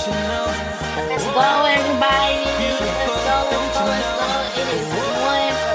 Let's go, everybody. Let's go, let's go, let's go. It is 1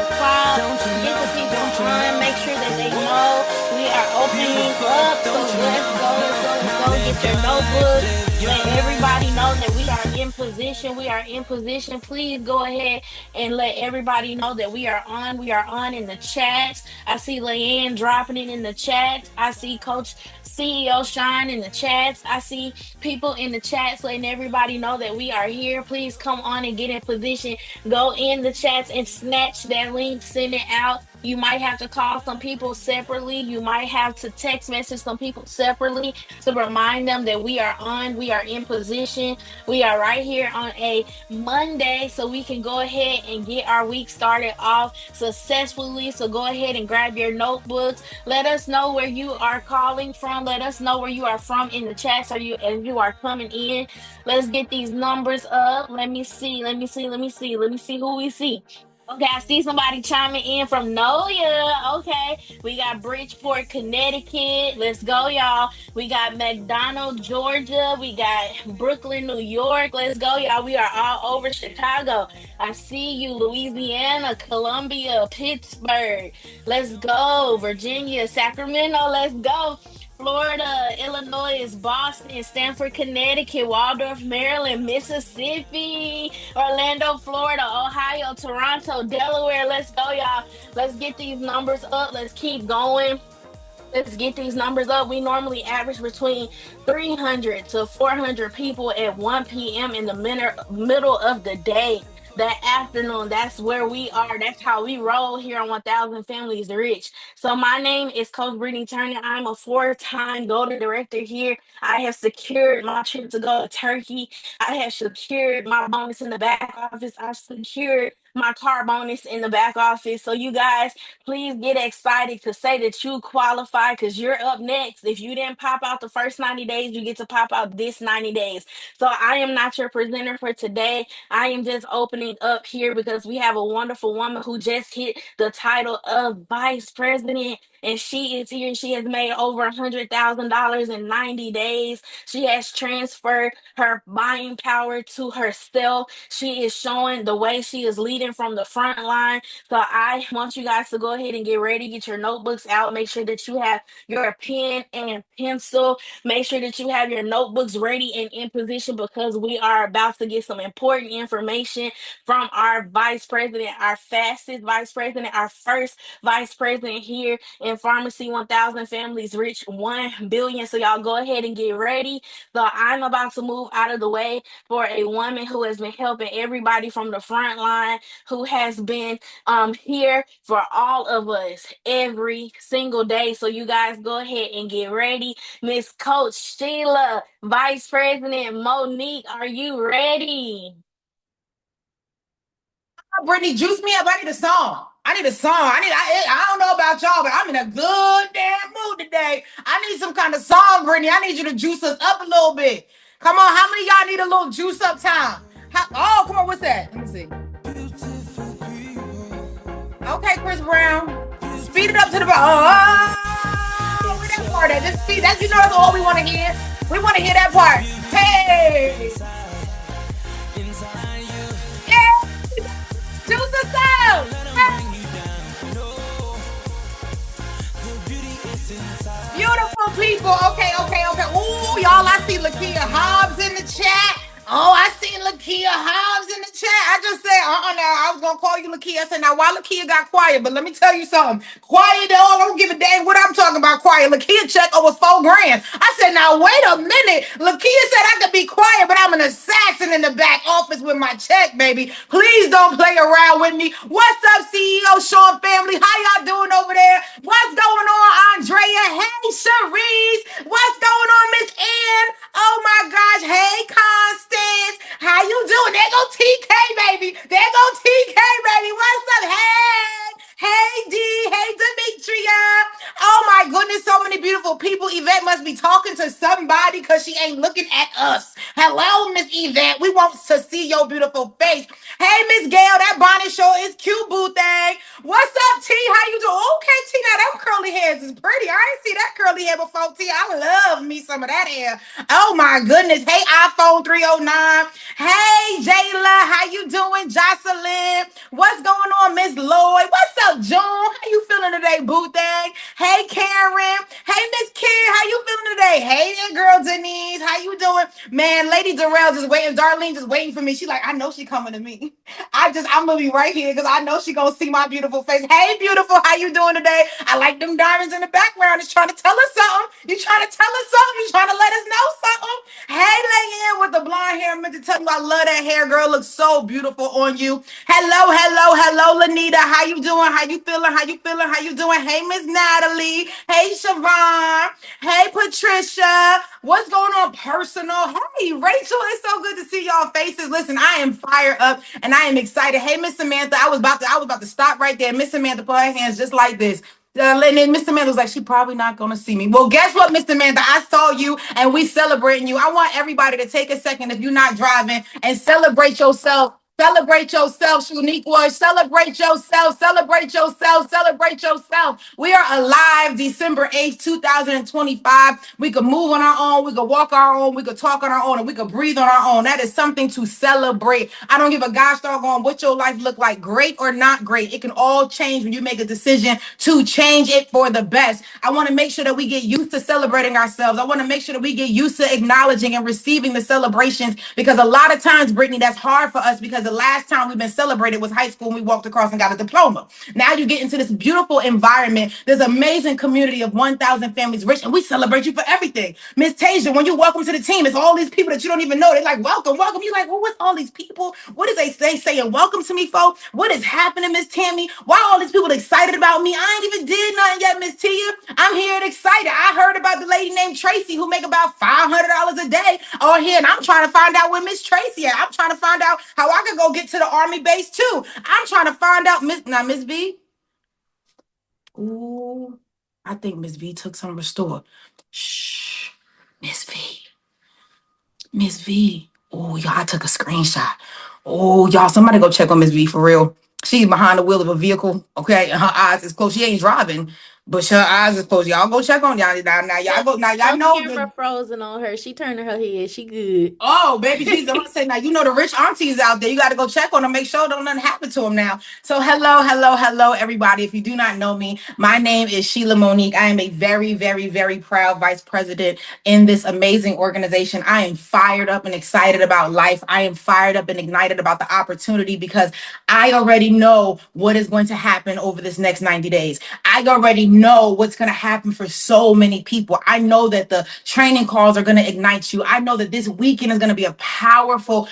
o'clock. Get the people on. Make sure that they know we are opening up. So let's go, let's go, let's go. Get your notebooks. Let everybody know that we are in position. We are in position. Please go ahead and let everybody know that we are on. We are on in the chats. I see Leanne dropping it in the chat. I see Coach CEO Shine in the chats. I see people in the chats letting everybody know that we are here. Please come on and get in position. Go in the chats and snatch that link, send it out. You might have to call some people separately. You might have to text message some people separately to remind them that we are on, we are in position. We are right here on a Monday, so we can go ahead and get our week started off successfully. So go ahead and grab your notebooks. Let us know where you are calling from. Let us know where you are from in the chats. Are you as you are coming in? Let's get these numbers up. Let me see. Let me see. Let me see. Let me see who we see. Okay, I see somebody chiming in from Noya. Okay, we got Bridgeport, Connecticut. Let's go, y'all. We got McDonald, Georgia. We got Brooklyn, New York. Let's go, y'all. We are all over Chicago. I see you, Louisiana, Columbia, Pittsburgh. Let's go. Virginia, Sacramento. Let's go. Florida, Illinois, Boston, Stanford, Connecticut, Waldorf, Maryland, Mississippi, Orlando, Florida, Ohio, Toronto, Delaware. Let's go, y'all. Let's get these numbers up. Let's keep going. Let's get these numbers up. We normally average between 300 to 400 people at 1 p.m. in the middle of the day. That afternoon, that's where we are. That's how we roll here on 1000 Families Rich. So, my name is Coach Brittany Turner. I'm a four-time Golden Director here. I have secured my trip to go to Turkey. I have secured my bonus in the back office. I've secured my car bonus in the back office. So, you guys, please get excited to say that you qualify because you're up next. If you didn't pop out the first 90 days, you get to pop out this 90 days. So I am not your presenter for today. I am just opening up here because we have a wonderful woman who just hit the title of vice president. And she is here. She has made over $100,000 in 90 days. She has transferred her buying power to herself. She is showing the way. She is leading from the front line. So I want you guys to go ahead and get ready, get your notebooks out. Make sure that you have your pen and pencil. Make sure that you have your notebooks ready and in position because we are about to get some important information from our vice president, our fastest vice president, our first vice president here in Pharmacy 1000 Families Rich 1 billion. So y'all go ahead and get ready. So I'm about to move out of the way for a woman who has been helping everybody from the front line, who has been here for all of us every single day. So you guys go ahead and get ready. Miss Coach Sheila, Vice President Monique, are you ready? Brittany, juice me up. I need a song. I need a song. I don't know about y'all, but I'm in a good damn mood today. I need some kind of song, Brittany. I need you to juice us up a little bit. Come on, how many of y'all need a little juice up time? Oh, come on, what's that? Let me see. Okay, Chris Brown. Speed it up to the where that part at? Just speed. That's that's all we want to hear. We want to hear that part. Hey. Yeah. Juice us up. Hey. Beautiful people. Okay. Ooh, y'all, I see Lakia Hobbs in the chat. Oh, I seen Lakia Hobbs in the chat. I just said, now I was gonna call you Lakia. I said, now why Lakia got quiet? But let me tell you something. Quiet, though. I don't give a damn what I'm talking about. Quiet. Lakia check over $4,000. I said, now wait a minute. Lakia said I could be quiet, but I'm an assassin in the back office with my check, baby. Please don't play around with me. What's up, CEO Sean family? How y'all doing over there? What's going on, Andrea? Hey, Cherise. What's going on, Miss Ann? Oh my gosh. Hey, Constance. How you doing? There go TK, baby. There go TK, baby. What's up? Hey, D. Hey, Demetria. Oh my goodness, so many beautiful people. Yvette must be talking to somebody because she ain't looking at us. Hello, Miss Yvette. We want to see your beautiful face. Hey, Miss Gail, that bonnet show is cute, boo thing. What's up, T? How you doing? Okay, T, now them curly hairs is pretty. I ain't see that curly hair before, T. I love me some of that hair. Oh my goodness. Hey, iPhone 309. Hey, Jayla, how you doing? Jocelyn, what's going on, Miss Lloyd? What's up, June? How you feeling today, boo thing? Hey, Karen. Hey, Miss Kid, how you feeling today? Hey, that girl Denise, how you doing? Man, Lady Darrell just waiting. Darlene just waiting for me. She like, I know she coming to me. I'm gonna be right here because I know she gonna see my beautiful face. Hey, beautiful, how you doing today? I like them diamonds in the background. It's trying to tell us something. You trying to tell us something? You trying to let us know something? Hey, Leanne with the blonde hair. I meant to tell you I love that hair, girl. Looks so beautiful on you. Hello, Lanita. How you doing? How you feeling? How you feeling? How you doing? Hey, Miss Natalie. Hey, Siobhan. Hey, Patricia. What's going on, personal? Hey, Rachel. It's so good to see y'all faces. Listen, I am fired up and I am excited. Hey, Miss Samantha. I was about to stop right there. Miss Samantha put her hands just like this. And then Mr. Samantha was like, she probably not gonna see me. Well, guess what, Mr. Samantha? I saw you and we celebrating you. I want everybody to take a second if you're not driving and celebrate yourself. Celebrate yourself, Unique Word. Celebrate yourself. Celebrate yourself. Celebrate yourself. We are alive December 8th, 2025. We could move on our own. We could walk our own. We could talk on our own. And we could breathe on our own. That is something to celebrate. I don't give a gosh doggone what your life look like, great or not great. It can all change when you make a decision to change it for the best. I want to make sure that we get used to celebrating ourselves. I want to make sure that we get used to acknowledging and receiving the celebrations because a lot of times, Brittany, that's hard for us because the last time we've been celebrated was high school and we walked across and got a diploma. Now you get into this beautiful environment, this amazing community of 1,000 families rich, and we celebrate you for everything. Miss Tasia, when you welcome to the team, it's all these people that you don't even know. They're like, welcome, welcome. You're like, well, what's all these people? What is they saying welcome to me for? What is happening, Miss Tammy? Why are all these people excited about me? I ain't even did nothing yet, Miss Tia. I'm here and excited. I heard about the lady named Tracy who make about $500 a day on here, and I'm trying to find out where Miss Tracy at. I'm trying to find out how I could go get to the Army base too. I'm trying to find out Miss V. Ooh, I think Miss V took some restore. Shh, Miss V. Miss V. Oh, y'all, I took a screenshot. Oh, y'all, somebody go check on Miss V for real. She's behind the wheel of a vehicle, okay, and her eyes is closed. She ain't driving, but her eyes is closed. Y'all go check on y'all. Now y'all go. Now y'all No know camera frozen on her. She turning her head. She good. oh, baby Jesus. I'm gonna say now, you know the rich aunties out there. You got to go check on them, make sure don't nothing happen to them now. So hello, everybody. If you do not know me, my name is Sheila Monique. I am a very proud vice president in this amazing organization. I am fired up and excited about life. I am fired up and ignited about the opportunity because I already know what is going to happen over this next 90 days. I already know what's going to happen for so many people. I know that the training calls are going to ignite you. I know that this weekend is going to be a powerful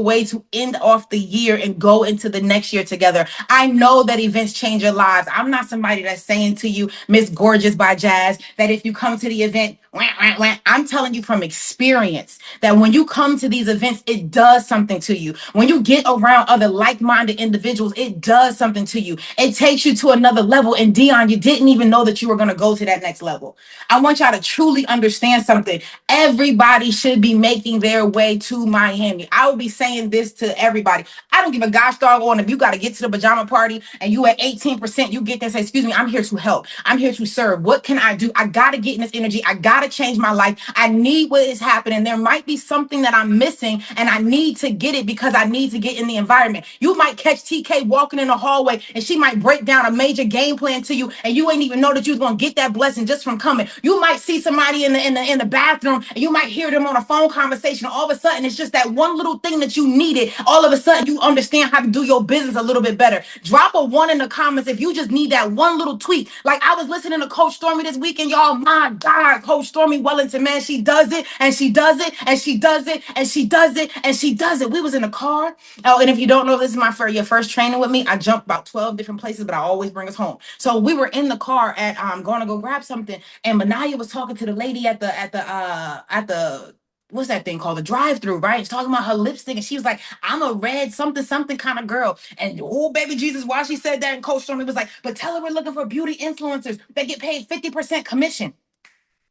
way to end off the year and go into the next year together. I know that events change your lives. I'm not somebody that's saying to you, Miss Gorgeous by Jazz, that if you come to the event, wah, wah, wah. I'm telling you from experience that when you come to these events, it does something to you. When you get around other like-minded individuals, it does something to you. It takes you to another level. And Dion, you didn't even know that you were going to go to that next level. I want y'all to truly understand something. Everybody should be making their way to Miami. I will be saying this to everybody. I don't give a gosh dog on if you got to get to the pajama party and you at 18%, you get there and say, excuse me, I'm here to help. I'm here to serve. What can I do? I got to get in this energy. I got to change my life. I need what is happening. There might be something that I'm missing and I need to get it because I need to get in the environment. You might catch TK walking in the hallway and she might break down a major game plan to you and you ain't even know that you was going to get that blessing just from coming. You might see somebody in the bathroom and you might hear them on a phone conversation. All of a sudden, it's just that one little thing that you needed. All of a sudden, you understand how to do your business a little bit better. Drop a one in the comments if you just need that one little tweak. Like I was listening to Coach Stormy this weekend, y'all. My God, Coach Stormy Wellington, man, she does it and she does it and she does it and she does it and she does it. We was in a car. Oh, and if you don't know, this is your first training with me. I jumped about 12 different places, but I always bring us home. So we were in the car at going to go grab something, and Manaya was talking to the lady at the what's that thing called? The drive-through, right? She's talking about her lipstick, and she was like, I'm a red something kind of girl. And oh, baby Jesus, while she said that, and Coach Stormy was like, but tell her we're looking for beauty influencers that get paid 50% commission.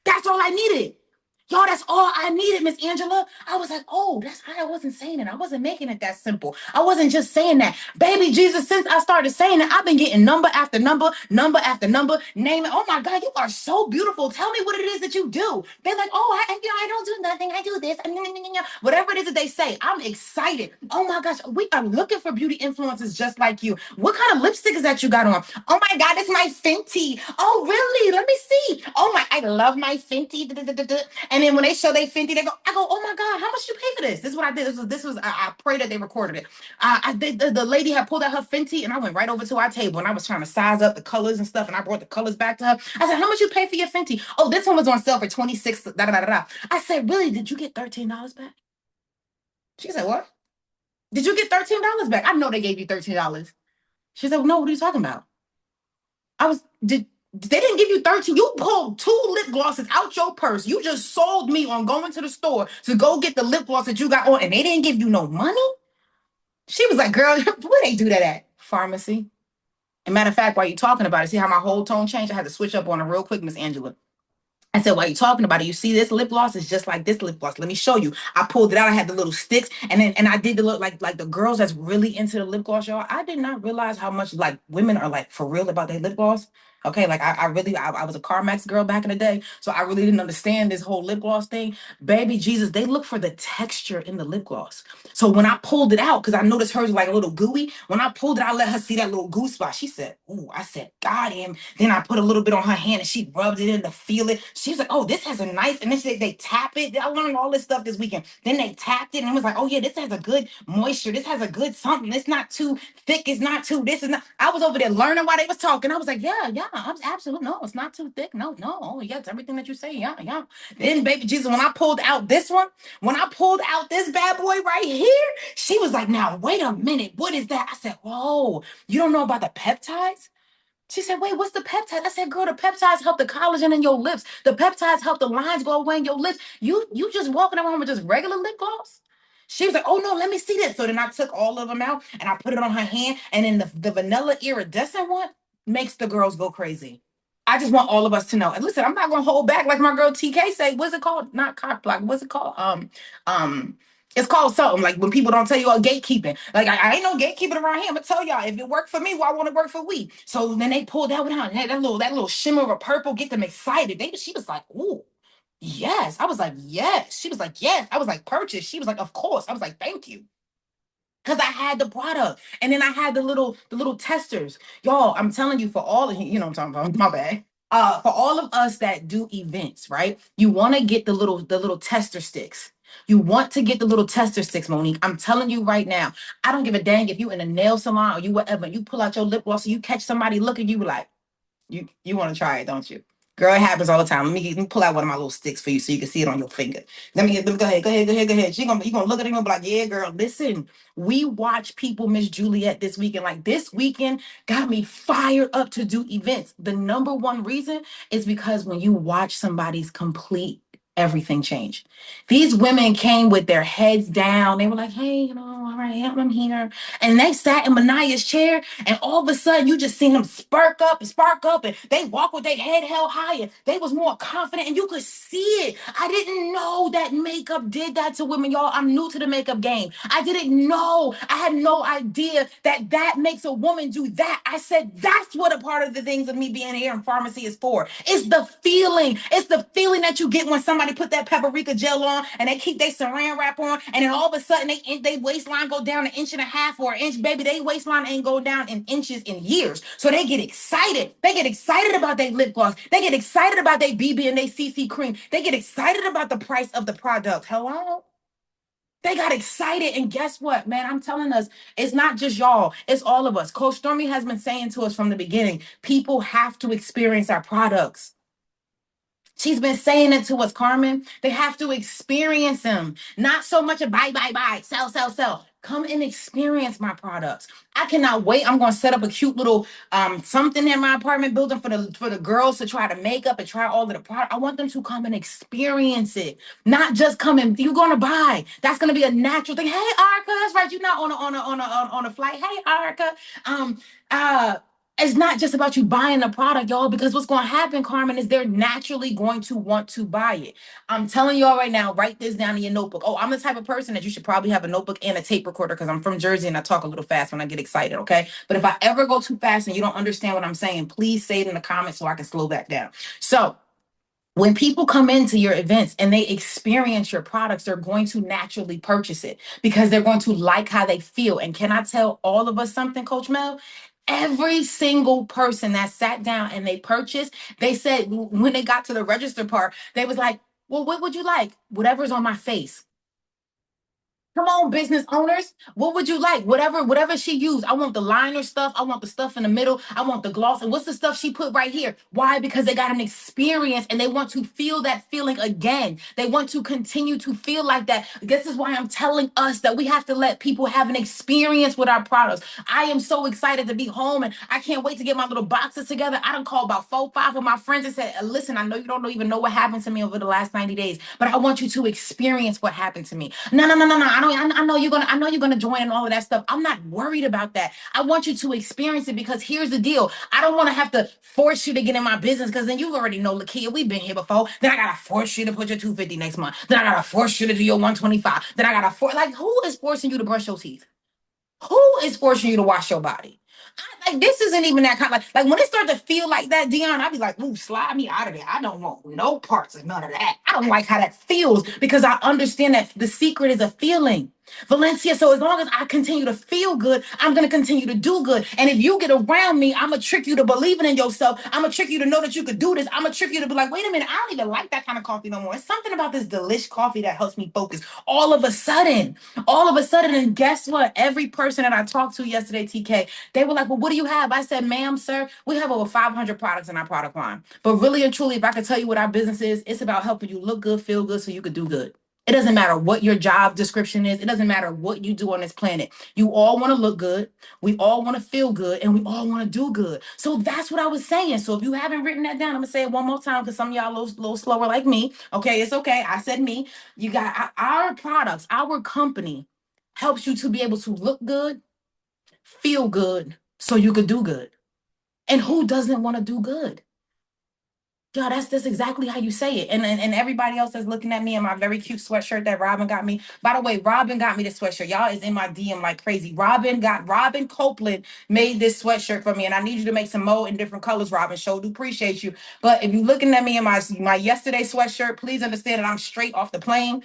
That's all I needed. Y'all, that's all I needed, Miss Angela. I was like, oh, that's how I wasn't saying it. I wasn't making it that simple. I wasn't just saying that. Baby Jesus, since I started saying it, I've been getting number after number, number after number, name it. Oh my God, you are so beautiful. Tell me what it is that you do. They're like, oh, I don't do nothing. I do this. Whatever it is that they say, I'm excited. Oh my gosh, we are looking for beauty influencers just like you. What kind of lipstick is that you got on? Oh my God, it's my Fenty. Oh, really? Let me see. Oh my, I love my Fenty. And then when they show they Fenty, I go, oh my God, how much you pay for this? This is what I did. I pray that they recorded it. The lady had pulled out her Fenty, and I went right over to our table, and I was trying to size up the colors and stuff, and I brought the colors back to her. I said, how much you pay for your Fenty? Oh, this one was on sale for 26. Da, da, da, da, da. I said, really? Did you get $13 back? She said, what? Did you get $13 back? I know they gave you $13. She said, no, what are you talking about? They didn't give you 13. You pulled 2 lip glosses out your purse. You just sold me on going to the store to go get the lip gloss that you got on, and they didn't give you no money? She was like, girl, where they do that at? Pharmacy. And matter of fact, while you're talking about it, see how my whole tone changed? I had to switch up on it real quick, Miss Angela. I said, while you're talking about it, you see this lip gloss is just like this lip gloss. Let me show you. I pulled it out. I had the little sticks, and I did the look like the girls that's really into the lip gloss, y'all. I did not realize how much like women are like for real about their lip gloss. Okay, like I was a CarMax girl back in the day, so I really didn't understand this whole lip gloss thing. Baby Jesus, they look for the texture in the lip gloss. So when I pulled it out, because I noticed hers was like a little gooey, when I pulled it, I let her see that little goo spot. She said, "Ooh," I said, "Got him." Then I put a little bit on her hand, and she rubbed it in to feel it. She was like, "Oh, this has a nice," and then they tap it. I learned all this stuff this weekend. Then they tapped it, and it was like, "Oh yeah, this has a good moisture. This has a good something. It's not too thick. It's not too this is not." I was over there learning while they was talking. I was like, "Yeah, yeah, I'm absolutely no. It's not too thick. No, no. Oh yeah, it's everything that you say. Yeah, yeah." Then, baby Jesus, when I pulled out this one, when I pulled out this bad boy right here, she was like, "Now wait a minute. What is that?" I said, "Whoa, you don't know about the peptides?" She said, wait, what's the peptide? I said, girl, the peptides help the collagen in your lips. The peptides help the lines go away in your lips. You just walking around with just regular lip gloss? She was like, oh no, let me see this. So then I took all of them out and I put it on her hand. And then the vanilla iridescent one makes the girls go crazy. I just want all of us to know. And listen, I'm not gonna hold back like my girl TK say. What's it called? Not cock block. What's it called? Um, it's called something like when people don't tell you all gatekeeping. Like I ain't no gatekeeping around here. I'm gonna tell y'all if it worked for me, why won't it work for we? So then they pulled that one out. And that little shimmer of purple get them excited. She was like, ooh, yes. I was like, yes. She was like, yes. I was like, purchase. She was like, of course. I was like, thank you. Because I had the product. And then I had the little testers. Y'all, I'm telling you, for all of you know what I'm talking about, my bad. For all of us that do events, right? You want to get the little tester sticks. You want to get the little tester sticks, Monique. I'm telling you right now. I don't give a dang if you in a nail salon or you whatever. You pull out your lip gloss and you catch somebody looking you like, you want to try it, don't you? Girl, it happens all the time. Let me pull out one of my little sticks for you so you can see it on your finger. Go ahead, go ahead, go ahead, go ahead. You gonna look at it and be like, yeah, girl, listen. We watch people, Miss Juliet, this weekend. Like this weekend got me fired up to do events. The number one reason is because when you watch somebody's complete everything change. These women came with their heads down. They were like, hey, all right, I'm here. And they sat in Manaya's chair, and all of a sudden, you just seen them spark up, and they walk with their head held higher. They was more confident, and you could see it. I didn't know that makeup did that to women, y'all. I'm new to the makeup game. I didn't know. I had no idea that makes a woman do that. I said, that's what a part of the things of me being here in pharmacy is for. It's the feeling. It's the feeling that you get when somebody put that paprika gel on, and they keep their saran wrap on, and then all of a sudden, they waistline go down 1.5 inches or an inch. Baby, they waistline ain't go down in inches in years. So they get excited. They get excited about their lip gloss. They get excited about their BB and their CC cream. They get excited about the price of the product. Hello? They got excited. And guess what, man? I'm telling us, it's not just y'all, it's all of us. Coach Stormy has been saying to us from the beginning, people have to experience our products. She's been saying it to us, Carmen. They have to experience them. Not so much a buy, sell, sell, sell. Come and experience my products. I cannot wait. I'm going to set up a cute little something in my apartment building for the girls to try to make up and try all of the product. I want them to come and experience it, not just come and you're going to buy. That's going to be a natural thing. Hey, Arca, that's right. You're not on a flight. Hey, Arca. It's not just about you buying a product, y'all, because what's going to happen, Carmen, is they're naturally going to want to buy it. I'm telling y'all right now, write this down in your notebook. Oh, I'm the type of person that you should probably have a notebook and a tape recorder because I'm from Jersey and I talk a little fast when I get excited, okay? But if I ever go too fast and you don't understand what I'm saying, please say it in the comments so I can slow that down. So, when people come into your events and they experience your products, they're going to naturally purchase it because they're going to like how they feel. And can I tell all of us something, Coach Mel? Every single person that sat down and they purchased, they said when they got to the register part, they was like, well, what would you like? Whatever's on my face. Come on, business owners. What would you like? Whatever she used. I want the liner stuff. I want the stuff in the middle. I want the gloss. And what's the stuff she put right here? Why? Because they got an experience and they want to feel that feeling again. They want to continue to feel like that. This is why I'm telling us that we have to let people have an experience with our products. I am so excited to be home and I can't wait to get my little boxes together. I done called about 4, 5 of my friends and said, listen, I know you don't even know what happened to me over the last 90 days, but I want you to experience what happened to me. No. I know you're gonna join and all of that stuff. I'm not worried about that. I want you to experience it because here's the deal. I don't want to have to force you to get in my business because then you already know, Lakia, we've been here before. Then I gotta force you to put your 250 next month. Then I gotta force you to do your 125. Then I gotta force like who is forcing you to brush your teeth? Who is forcing you to wash your body? Like this isn't even that kind of like when it starts to feel like that, Dion, I'd be like, ooh, slide me out of there. I don't want no parts of none of that. I don't like how that feels because I understand that the secret is a feeling. Valencia, so as long as I continue to feel good, I'm going to continue to do good. And if you get around me, I'm going to trick you to believing in yourself. I'm going to trick you to know that you could do this. I'm going to trick you to be like, wait a minute, I don't even like that kind of coffee no more. It's something about this delish coffee that helps me focus. All of a sudden, and guess what? Every person that I talked to yesterday, TK, they were like, well, what do you have? I said, ma'am, sir, we have over 500 products in our product line. But really and truly, if I could tell you what our business is, it's about helping you look good, feel good, so you could do good. It doesn't matter what your job description is. It doesn't matter what you do on this planet. You all want to look good. We all want to feel good and we all want to do good. So that's what I was saying. So if you haven't written that down, I'm going to say it one more time because some of y'all a little slower like me. Okay, it's okay. I said me. You got our products, our company helps you to be able to look good, feel good, so you could do good. And who doesn't want to do good? Yeah, that's exactly how you say it. And everybody else that's looking at me in my very cute sweatshirt that Robin got me. By the way, Robin got me this sweatshirt. Y'all is in my DM like crazy. Robin Copeland made this sweatshirt for me. And I need you to make some more in different colors, Robin. Sure do appreciate you. But if you're looking at me in my yesterday sweatshirt, please understand that I'm straight off the plane.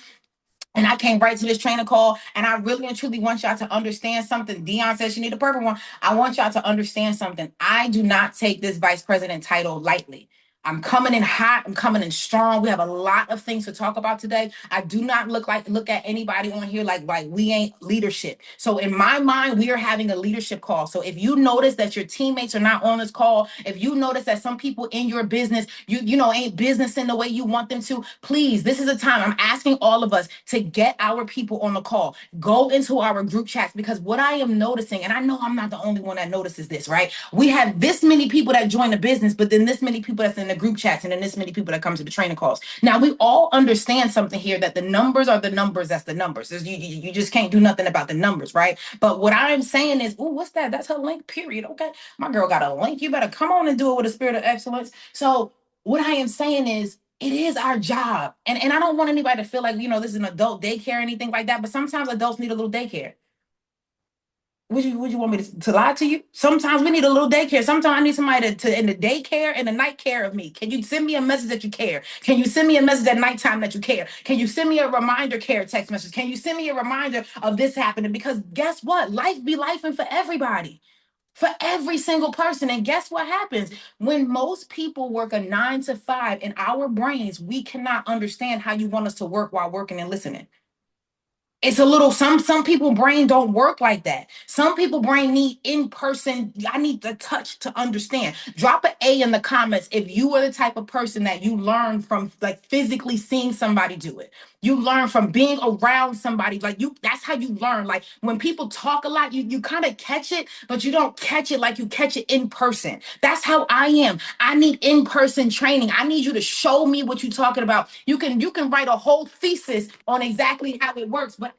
And I came right to this trainer call, and I really and truly want y'all to understand something. Dion says she need a purple one. I want y'all to understand something. I do not take this vice president title lightly. I'm coming in hot. I'm coming in strong. We have a lot of things to talk about today. I do not look at anybody on here like we ain't leadership. So in my mind, we are having a leadership call. So if you notice that your teammates are not on this call, if you notice that some people in your business, you know, ain't business in the way you want them to, please, this is a time I'm asking all of us to get our people on the call. Go into our group chats because what I am noticing, and I know I'm not the only one that notices this, right? We have this many people that join the business, but then this many people that's in the group chats and then this many people that come to the training calls. Now we all understand something here that the numbers are the numbers. That's the numbers. You just can't do nothing about the numbers, right? But what I'm saying is, oh, what's that? That's her link, period. Okay. My girl got a link. You better come on and do it with a spirit of excellence. So what I am saying is, it is our job. And I don't want anybody to feel like, you know, this is an adult daycare or anything like that. But sometimes adults need a little daycare. Would you want me to lie to you? Sometimes we need a little daycare. Sometimes I need somebody to in the daycare and the night care of me. Can you send me a message that you care? Can you send me a message at nighttime that you care? Can you send me a reminder care text message? Can you send me a reminder of this happening? Because guess what? Life be life and for everybody. For every single person. And guess what happens? When most people work a 9 to 5 in our brains, we cannot understand how you want us to work while working and listening. It's a little some people brain don't work like that. Some people brain need in person. I need the touch to understand. Drop an A in the comments if you are the type of person that you learn from like physically seeing somebody do it. You learn from being around somebody. Like you, that's how you learn. Like when people talk a lot, you kind of catch it, but you don't catch it like you catch it in person. That's how I am. I need in-person training. I need you to show me what you're talking about. You can write a whole thesis on exactly how it works, but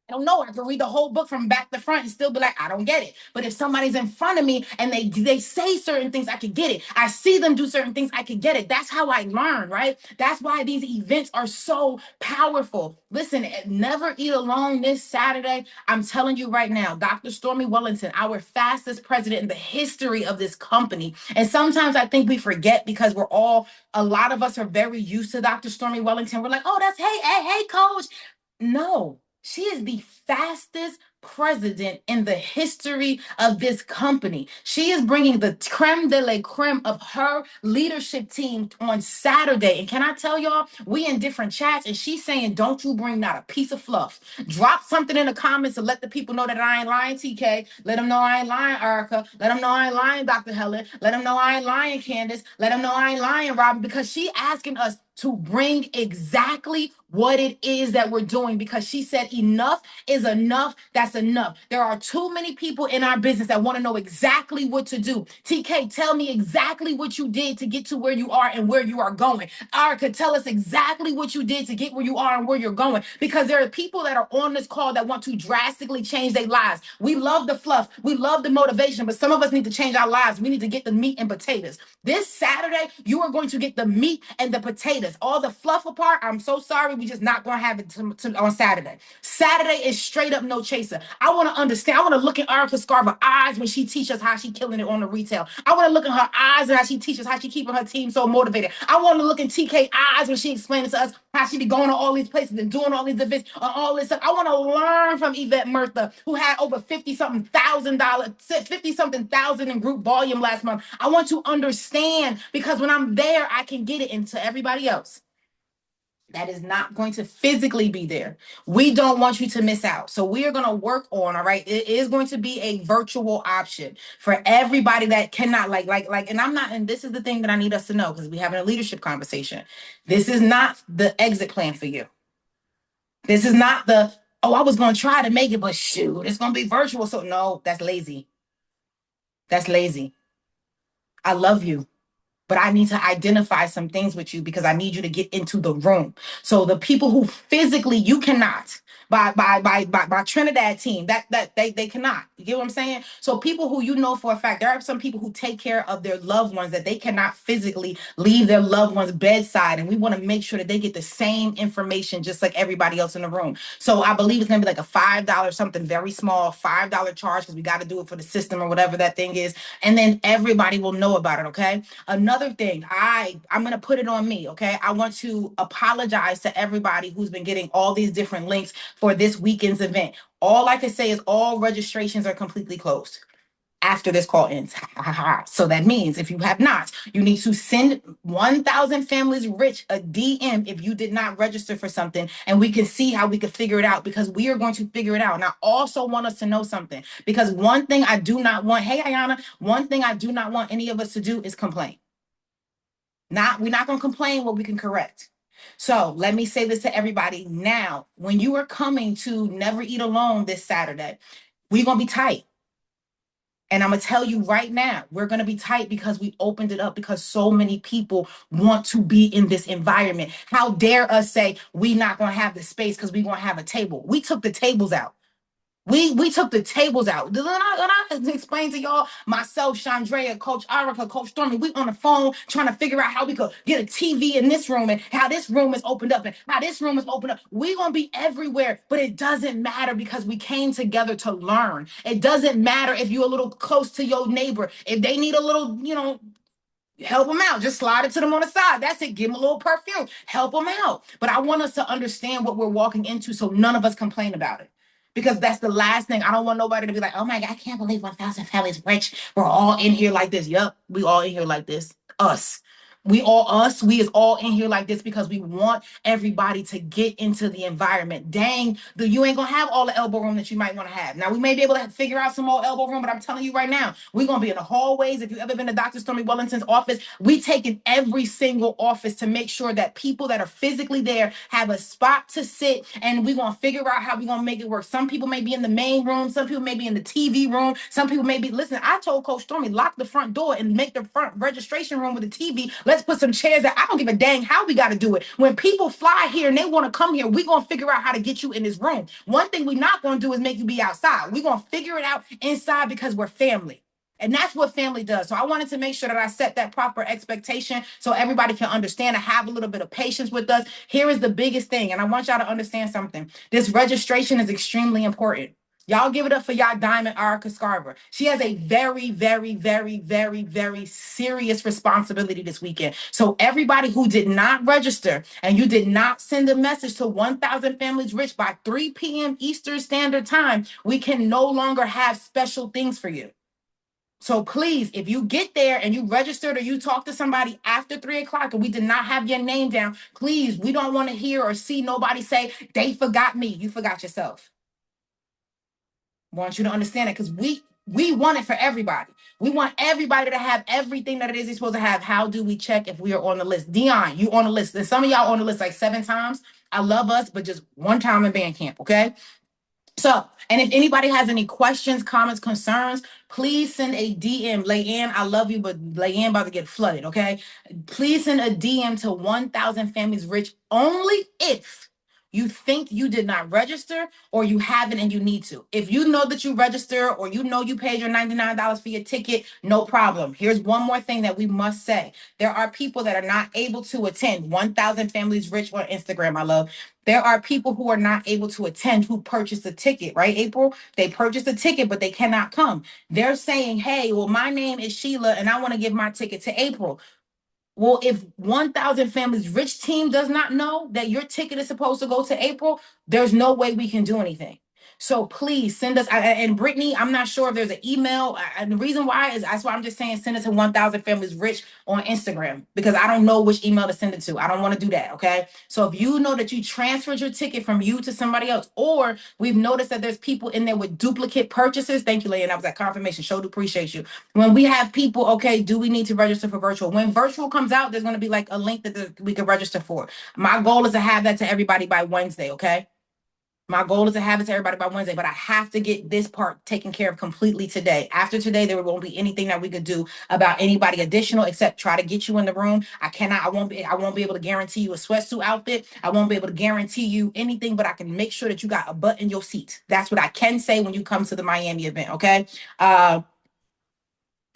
I don't know. I can read the whole book from back to front and still be like, I don't get it. But if somebody's in front of me and they say certain things, I can get it. I see them do certain things, I can get it. That's how I learn, right? That's why these events are so powerful. Listen, never eat alone this Saturday. I'm telling you right now, Dr. Stormy Wellington, our fastest president in the history of this company. And sometimes I think we forget because a lot of us are very used to Dr. Stormy Wellington. We're like, oh, that's hey, coach. No, she is the fastest president in the history of this company. She is bringing the creme de la creme of her leadership team on Saturday. And can I tell y'all, we in different chats, and she's saying, don't you bring not a piece of fluff. Drop something in the comments to let the people know that I ain't lying, TK. Let them know I ain't lying, Erica. Let them know I ain't lying, Dr. Helen. Let them know I ain't lying, Candace. Let them know I ain't lying, Robin, because she asking us to bring exactly what it is that we're doing, because she said enough is enough. That's enough. There are too many people in our business that want to know exactly what to do. TK, tell me exactly what you did to get to where you are and where you are going. Erica, tell us exactly what you did to get where you are and where you're going, because there are people that are on this call that want to drastically change their lives. We love the fluff, we love the motivation, but some of us need to change our lives. We need to get the meat and potatoes. This Saturday, you are going to get the meat and the potatoes. All the fluff apart, I'm so sorry, we just not going to have it on Saturday. Saturday is straight up no chaser. I want to understand. I want to look at Erica Scarver eyes when she teaches us how she killing it on the retail. I want to look at her eyes and how she teaches how she keeping her team so motivated. I want to look in TK eyes when she explaining to us how she be going to all these places and doing all these events and all this stuff. I want to learn from Yvette Murtha, who had over $50-something thousand in group volume last month. I want to understand, because when I'm there, I can get it into everybody else that is not going to physically be there. We don't want you to miss out. So we are going to work on, all right, it is going to be a virtual option for everybody that cannot and I'm not, and this is the thing that I need us to know, because we're having a leadership conversation. This is not the exit plan for you. This is not I was going to try to make it, but shoot, it's going to be virtual. So no, that's lazy. That's lazy. I love you, but I need to identify some things with you, because I need you to get into the room. So the people who physically you cannot, by Trinidad team, that they cannot. You get what I'm saying? So people who you know for a fact, there are some people who take care of their loved ones that they cannot physically leave their loved one's bedside, and we want to make sure that they get the same information just like everybody else in the room. So I believe it's gonna be like a $5 something very small, $5 charge, because we got to do it for the system or whatever that thing is, and then everybody will know about it. Okay. Another thing, I'm gonna put it on me. Okay. I want to apologize to everybody who's been getting all these different links for this weekend's event. All I can say is all registrations are completely closed after this call ends. So that means if you have not, you need to send 1,000 Families Rich a DM if you did not register for something, and we can see how we can figure it out, because we are going to figure it out. And I also want us to know something, because one thing I do not want, hey Ayana, one thing I do not want any of us to do is complain. We're not going to complain what we can correct. So let me say this to everybody now. When you are coming to Never Eat Alone this Saturday, we're going to be tight. And I'm going to tell you right now, we're going to be tight because we opened it up, because so many people want to be in this environment. How dare us say we're not going to have the space because we're going to have a table? We took the tables out. We took the tables out. When I explain to y'all, myself, Chandrea, Coach Erica, Coach Stormy, we on the phone trying to figure out how we could get a TV in this room, and how this room is opened up, and how this room is opened up. We're going to be everywhere, but it doesn't matter, because we came together to learn. It doesn't matter if you're a little close to your neighbor. If they need a little, help them out. Just slide it to them on the side. That's it. Give them a little perfume. Help them out. But I want us to understand what we're walking into, so none of us complain about it. Because that's the last thing. I don't want nobody to be like, oh my God, I can't believe 1,000 Families Rich. We're all in here like this. Yep, we all in here like this. Us. We is all in here like this, because we want everybody to get into the environment. Dang, you ain't gonna have all the elbow room that you might want to have. Now, we may be able to figure out some more elbow room, but I'm telling you right now, we're gonna be in the hallways. If you've ever been to Dr. Stormy Wellington's office, we take in every single office to make sure that people that are physically there have a spot to sit, and we're gonna figure out how we're gonna make it work. Some people may be in the main room, some people may be in the TV room, some people may be, listen, I told Coach Stormy, lock the front door and make the front registration room with the TV. Let's put some chairs out. I don't give a dang how we got to do it. When people fly here and they want to come here, we're going to figure out how to get you in this room. One thing we're not going to do is make you be outside. We're going to figure it out inside because we're family. And that's what family does. So I wanted to make sure that I set that proper expectation so everybody can understand and have a little bit of patience with us. Here is the biggest thing, and I want y'all to understand something. This registration is extremely important. Y'all give it up for y'all Diamond Erica Scarver. She has a very, very, very, very, very serious responsibility this weekend. So everybody who did not register and you did not send a message to 1,000 Families Rich by 3 p.m. Eastern Standard Time, we can no longer have special things for you. So please, if you get there and you registered or you talk to somebody after 3 o'clock and we did not have your name down, please, we don't want to hear or see nobody say, they forgot me. You forgot yourself. I want you to understand it because we want it for everybody. We want everybody to have everything that it is they're supposed to have. How do we check if we are on the list? Dion, you on the list. And some of y'all on the list like 7 times. I love us, but just one time in band camp, okay? So, and if anybody has any questions, comments, concerns, please send a DM. Layanne, I love you, but Layanne about to get flooded, okay? Please send a DM to 1,000 Families Rich only if you think you did not register or you haven't and you need to. If you know that you register or you know you paid your $99 for your ticket, no problem. Here's one more thing that we must say. There are people that are not able to attend 1,000 Families Rich on Instagram, I love. There are people who are not able to attend who purchased a ticket, right, April? They purchased a ticket, but they cannot come. They're saying, hey, well, my name is Sheila and I want to give my ticket to April. Well, if 1,000 Families Rich team does not know that your ticket is supposed to go to April, there's no way we can do anything. So please send us, and Brittany, I'm not sure if there's an email. And the reason why is that's why I'm just saying send it to 1,000 Families Rich on Instagram because I don't know which email to send it to. I don't want to do that, okay? So if you know that you transferred your ticket from you to somebody else, or we've noticed that there's people in there with duplicate purchases, thank you, Leah, and that was that confirmation. Showed appreciate you. When we have people, okay, do we need to register for virtual? When virtual comes out, there's going to be like a link that we can register for. My goal is to have that to everybody by Wednesday, okay? My goal is to have it to everybody by Wednesday, but I have to get this part taken care of completely today. After today, there won't be anything that we could do about anybody additional except try to get you in the room. I won't be able to guarantee you a sweatsuit outfit. I won't be able to guarantee you anything, but I can make sure that you got a butt in your seat. That's what I can say when you come to the Miami event, okay?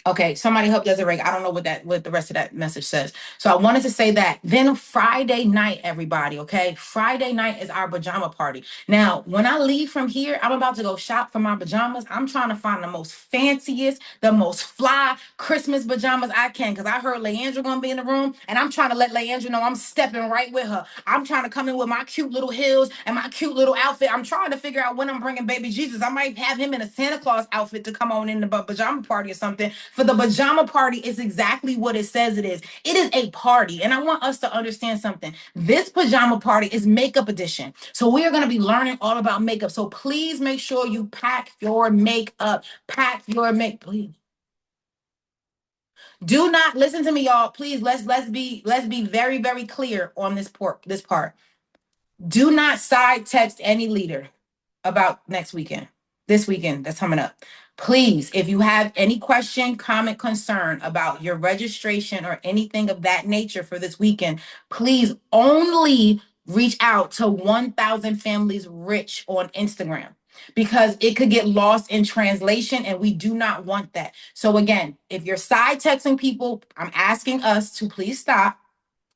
Okay, somebody help Desiree. I don't know what the rest of that message says. So I wanted to say that. Then Friday night, everybody, okay? Friday night is our pajama party. Now, when I leave from here, I'm about to go shop for my pajamas. I'm trying to find the most fanciest, the most fly Christmas pajamas I can because I heard Leandra gonna be in the room, and I'm trying to let Leandra know I'm stepping right with her. I'm trying to come in with my cute little heels and my cute little outfit. I'm trying to figure out when I'm bringing baby Jesus. I might have him in a Santa Claus outfit to come on in the pajama party or something. For the pajama party is exactly what it says it is. It is a party. And I want us to understand something. This pajama party is makeup edition. So we are going to be learning all about makeup. So please make sure you pack your makeup. Pack your makeup. Please. Do not listen to me, y'all. Please let's be very, very clear on this part. Do not side text any leader about next weekend. This weekend that's coming up. Please, if you have any question, comment, concern about your registration or anything of that nature for this weekend, please only reach out to 1,000 Families Rich on Instagram because it could get lost in translation and we do not want that. So again, if you're side texting people, I'm asking us to please stop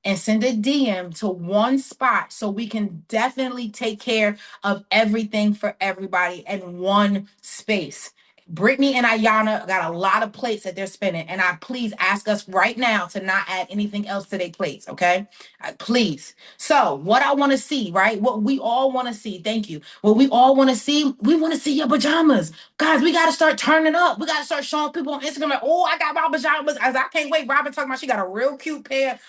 and send a DM to one spot so we can definitely take care of everything for everybody in one space. Brittany and Ayana got a lot of plates that they're spinning, and I please ask us right now to not add anything else to their plates, okay? Please. So, what I want to see, right? What we all want to see, thank you. What we all want to see, we want to see your pajamas. Guys, we got to start turning up. We got to start showing people on Instagram, like, oh, I got my pajamas. As I can't wait. Robin talking about she got a real cute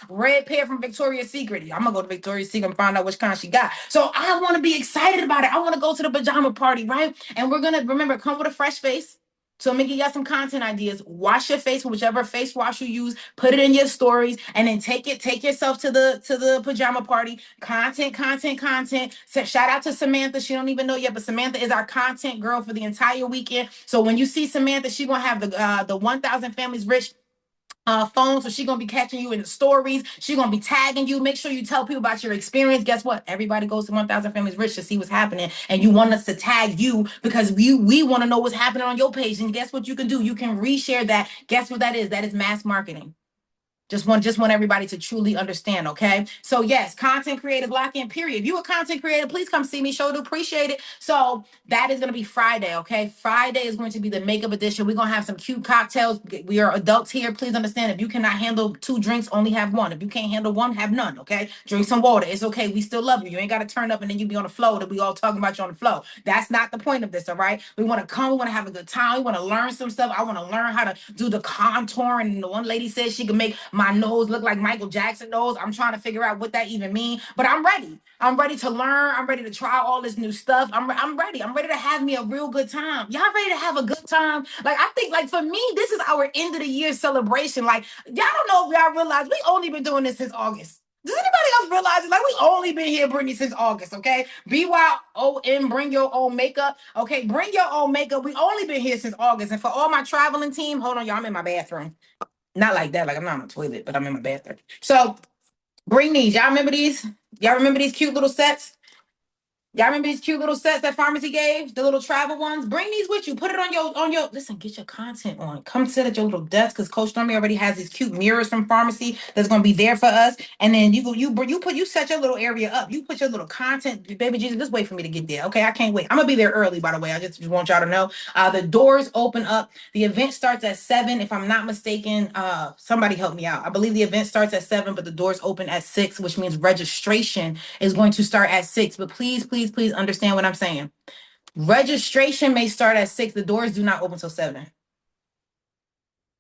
red pair from Victoria's Secret. I'm going to go to Victoria's Secret and find out which kind she got. So, I want to be excited about it. I want to go to the pajama party, right? And we're going to, remember, come with a fresh face. So I'm gonna give y'all some content ideas. Wash your face with whichever face wash you use. Put it in your stories, and then take yourself to the pajama party. Content. So shout out to Samantha. She don't even know yet, but Samantha is our content girl for the entire weekend. So when you see Samantha, she gonna have the 1,000 Families Rich phone. So she's gonna be catching you in the stories. She's gonna be tagging you. Make sure you tell people about your experience. Guess what? Everybody goes to 1000 Families Rich to see what's happening. And you want us to tag you because we want to know what's happening on your page. And guess what you can do? You can reshare that. Guess what that is? That is mass marketing. Just want everybody to truly understand, okay? So yes, content creative lock-in, period. If you a content creator, please come see me. Sure do appreciate it. So that is going to be Friday, okay? Friday is going to be the makeup edition. We're going to have some cute cocktails. We are adults here. Please understand, if you cannot handle 2 drinks, only have 1. If you can't handle 1, have none, okay? Drink some water. It's okay. We still love you. You ain't got to turn up and then you be on the floor that we all talking about you on the floor. That's not the point of this, all right? We want to come. We want to have a good time. We want to learn some stuff. I want to learn how to do the contour. And the one lady said she can make my nose look like Michael Jackson nose. I'm trying to figure out what that even means, but I'm ready. I'm ready to learn. I'm ready to try all this new stuff. I'm ready. I'm ready to have me a real good time. Y'all ready to have a good time? Like, I think, like, for me, this is our end of the year celebration. Like, y'all don't know if y'all realize we only been doing this since August. Does anybody else realize it? Like, we only been here, Brittany, since August, okay? BYOM, bring your own makeup. Okay, bring your own makeup. We only been here since August. And for all my traveling team, hold on, y'all, I'm in my bathroom. Not like that, like I'm not on the toilet, but I'm in my bathroom. So bring these. Y'all remember these? Y'all remember these cute little sets? Y'all remember these cute little sets that pharmacy gave? The little travel ones? Bring these with you. Put it on your listen, get your content on. Come sit at your little desk because Coach Stormy already has these cute mirrors from pharmacy that's gonna be there for us. And then you set your little area up. You put your little content, baby Jesus. Just wait for me to get there. Okay, I can't wait. I'm gonna be there early, by the way. I just want y'all to know. The doors open up. The event starts at 7. If I'm not mistaken, somebody help me out. I believe the event starts at 7, but the doors open at 6, which means registration is going to start at 6. But please understand what I'm saying. Registration may start at 6. The doors do not open till 7.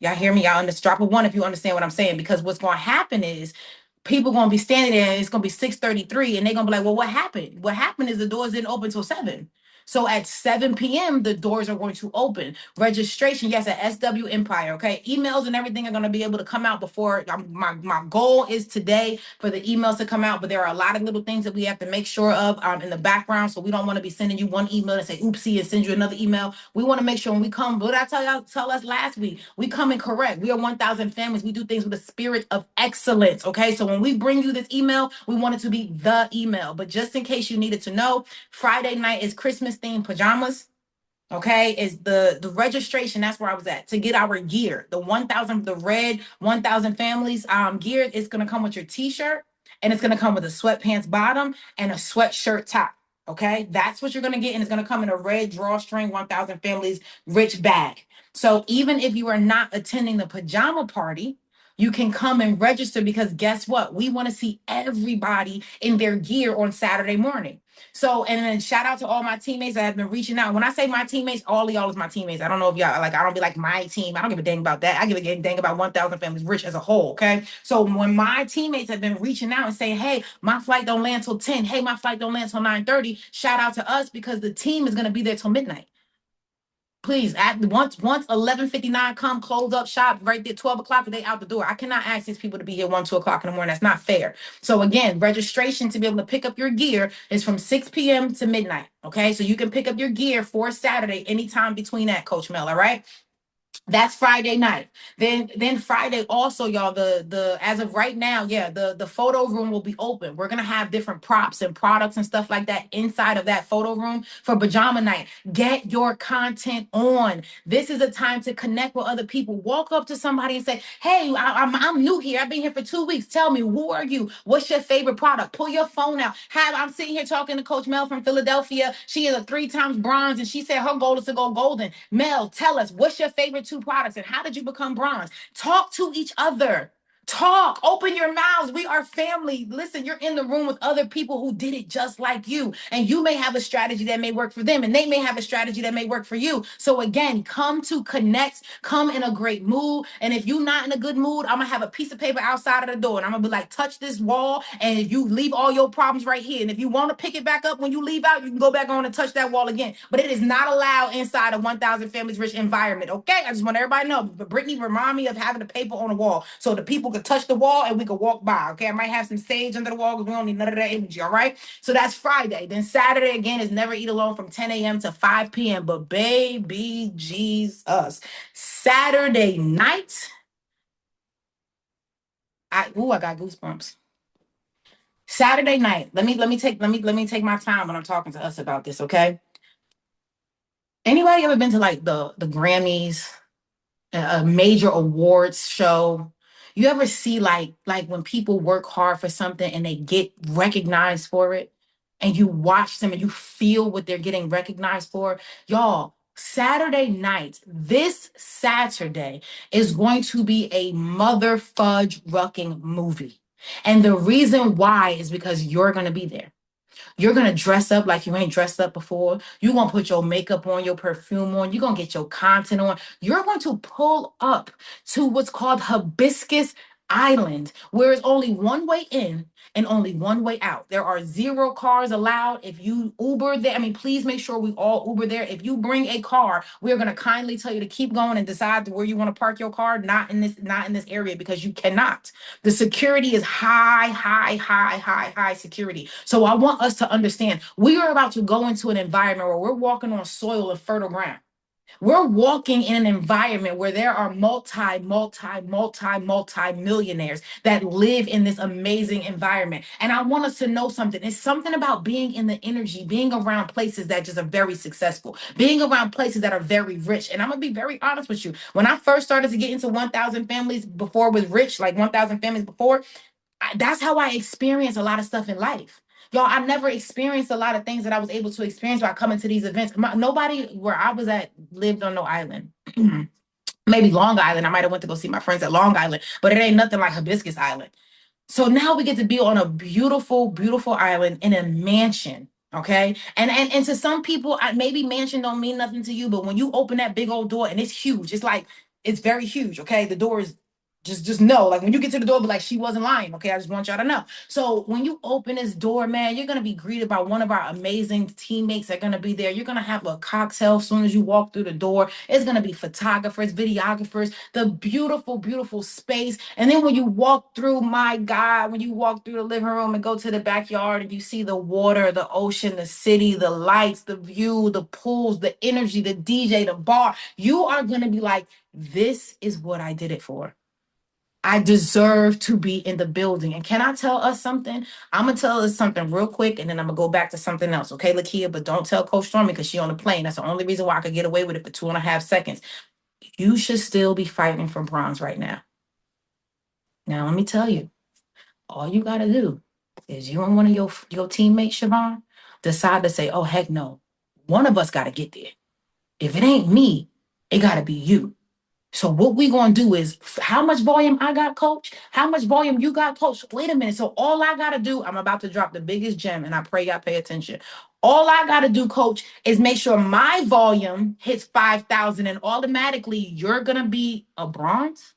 Y'all hear me? Y'all on this drop of 1 if you understand what I'm saying. Because what's going to happen is people going to be standing there and it's going to be 6:33 and they're going to be like, well, what happened? What happened is the doors didn't open till 7. So at 7 p.m., the doors are going to open. Registration, yes, at SW Empire, okay? Emails and everything are going to be able to come out before. My goal is today for the emails to come out, but there are a lot of little things that we have to make sure of in the background. So we don't want to be sending you one email and say, oopsie, and send you another email. We want to make sure when we come, what did I tell us last week? We come in correct. We are 1000 Families. We do things with a spirit of excellence, okay? So when we bring you this email, we want it to be the email. But just in case you needed to know, Friday night is Christmas themed pajamas. Okay, is the registration. That's where I was at to get our gear. The 1000, the red 1000 Families gear is gonna come with your t-shirt and it's gonna come with a sweatpants bottom and a sweatshirt top. Okay, that's what you're gonna get, and it's gonna come in a red drawstring 1000 Families rich bag. So even if you are not attending the pajama party, you can come and register because guess what? We want to see everybody in their gear on Saturday morning. So, and then shout out to all my teammates that have been reaching out. When I say my teammates, all of y'all is my teammates. I don't know if y'all like, I don't be like my team. I don't give a dang about that. I give a dang about 1000 Families Rich as a whole. Okay. So when my teammates have been reaching out and saying, hey, my flight don't land till 10. Hey, my flight don't land till 9:30. Shout out to us because the team is going to be there till midnight. Please, once 11:59 come, close up shop right there, 12 o'clock, they out the door. I cannot ask these people to be here 1, 2 o'clock in the morning. That's not fair. So again, registration to be able to pick up your gear is from 6 p.m. to midnight. Okay, so you can pick up your gear for Saturday anytime between that, Coach Mel. All right. That's Friday night. Then Friday also, y'all, the as of right now, yeah, the photo room will be open. We're gonna have different props and products and stuff like that inside of that photo room for pajama night. Get your content on. This is a time to connect with other people. Walk up to somebody and say, hey, I'm new here. I've been here for 2 weeks. Tell me, who are you? What's your favorite product? Pull your phone out. I'm sitting here talking to Coach Mel from Philadelphia. She is a 3 times bronze, and she said her goal is to go golden. Mel, tell us, what's your favorite 2 products and how did you become bronze? Talk to each other. Talk, open your mouths. We are family. Listen, you're in the room with other people who did it just like you. And you may have a strategy that may work for them, and they may have a strategy that may work for you. So again, come to connect, come in a great mood. And if you're not in a good mood, I'm gonna have a piece of paper outside of the door. And I'm gonna be like, touch this wall. And if you leave all your problems right here, and if you want to pick it back up when you leave out, you can go back on and touch that wall again. But it is not allowed inside a 1000 Families Rich environment. Okay, I just want everybody to know. But Brittany remind me of having the paper on the wall so the people could touch the wall and we could walk by. Okay, I might have some sage under the wall because we don't need none of that energy. All right, so that's Friday. Then Saturday again is Never Eat Alone from 10 a.m. to 5 p.m. But baby Jesus, Saturday night I got goosebumps. Saturday night. Let me take my time when I'm talking to us about this, okay? Anybody ever been to like the Grammys, a major awards show? You ever see like when people work hard for something and they get recognized for it, and you watch them and you feel what they're getting recognized for? Y'all, Saturday night, this Saturday is going to be a mother fudge rucking movie. And the reason why is because you're going to be there. You're gonna dress up like you ain't dressed up before. You're gonna put your makeup on, your perfume on. You're gonna get your content on. You're going to pull up to what's called Hibiscus Island, where it's only one way in and only one way out. There are zero cars allowed. If you Uber there, I mean, please make sure we all Uber there. If you bring a car, we're gonna kindly tell you to keep going and decide where you want to park your car, not in this area, because you cannot. The security is high, high, high, high, high security. So I want us to understand we are about to go into an environment where we're walking on soil of fertile ground. We're walking in an environment where there are multi millionaires that live in this amazing environment. And I want us to know something. It's something about being in the energy, being around places that just are very successful, being around places that are very rich. And I'm going to be very honest with you. When I first started to get into 1,000 families before it was rich, like 1,000 families before, that's how I experienced a lot of stuff in life. Y'all, I never experienced a lot of things that I was able to experience by coming to these events. Nobody where I was at lived on no island. Maybe Long Island. I might have went to go see my friends at Long Island, but it ain't nothing like Hibiscus Island. So now we get to be on a beautiful, beautiful island in a mansion. Okay. And to some people, maybe mansion don't mean nothing to you, but when you open that big old door and it's huge, it's like it's very huge. Okay. The door is just know, like when you get to the door, be like, she wasn't lying. Okay, I just want y'all to know. So when you open this door, man, you're gonna be greeted by one of our amazing teammates that are gonna be there. You're gonna have a cocktail as soon as you walk through the door. It's gonna be photographers, videographers, the beautiful, beautiful space. And then when you walk through, my God, when you walk through the living room and go to the backyard and you see the water, the ocean, the city, the lights, the view, the pools, the energy, the DJ, the bar, you are gonna be like, this is what I did it for. I deserve to be in the building. And can I tell us something? I'm gonna tell us something real quick, and then I'm gonna go back to something else. Okay, Lakia, but don't tell Coach Stormy because she on the plane. That's the only reason why I could get away with it for 2.5 seconds. You should still be fighting for bronze right now. Now, let me tell you, all you gotta do is you and one of your teammates, Siobhan, decide to say, oh, heck no. One of us gotta get there. If it ain't me, it gotta be you. So what we gonna do is how much volume I got, coach? How much volume you got, coach? Wait a minute. So all I gotta do, I'm about to drop the biggest gem, and I pray y'all pay attention. All I gotta do, coach, is make sure my volume hits 5,000, and automatically you're gonna be a bronze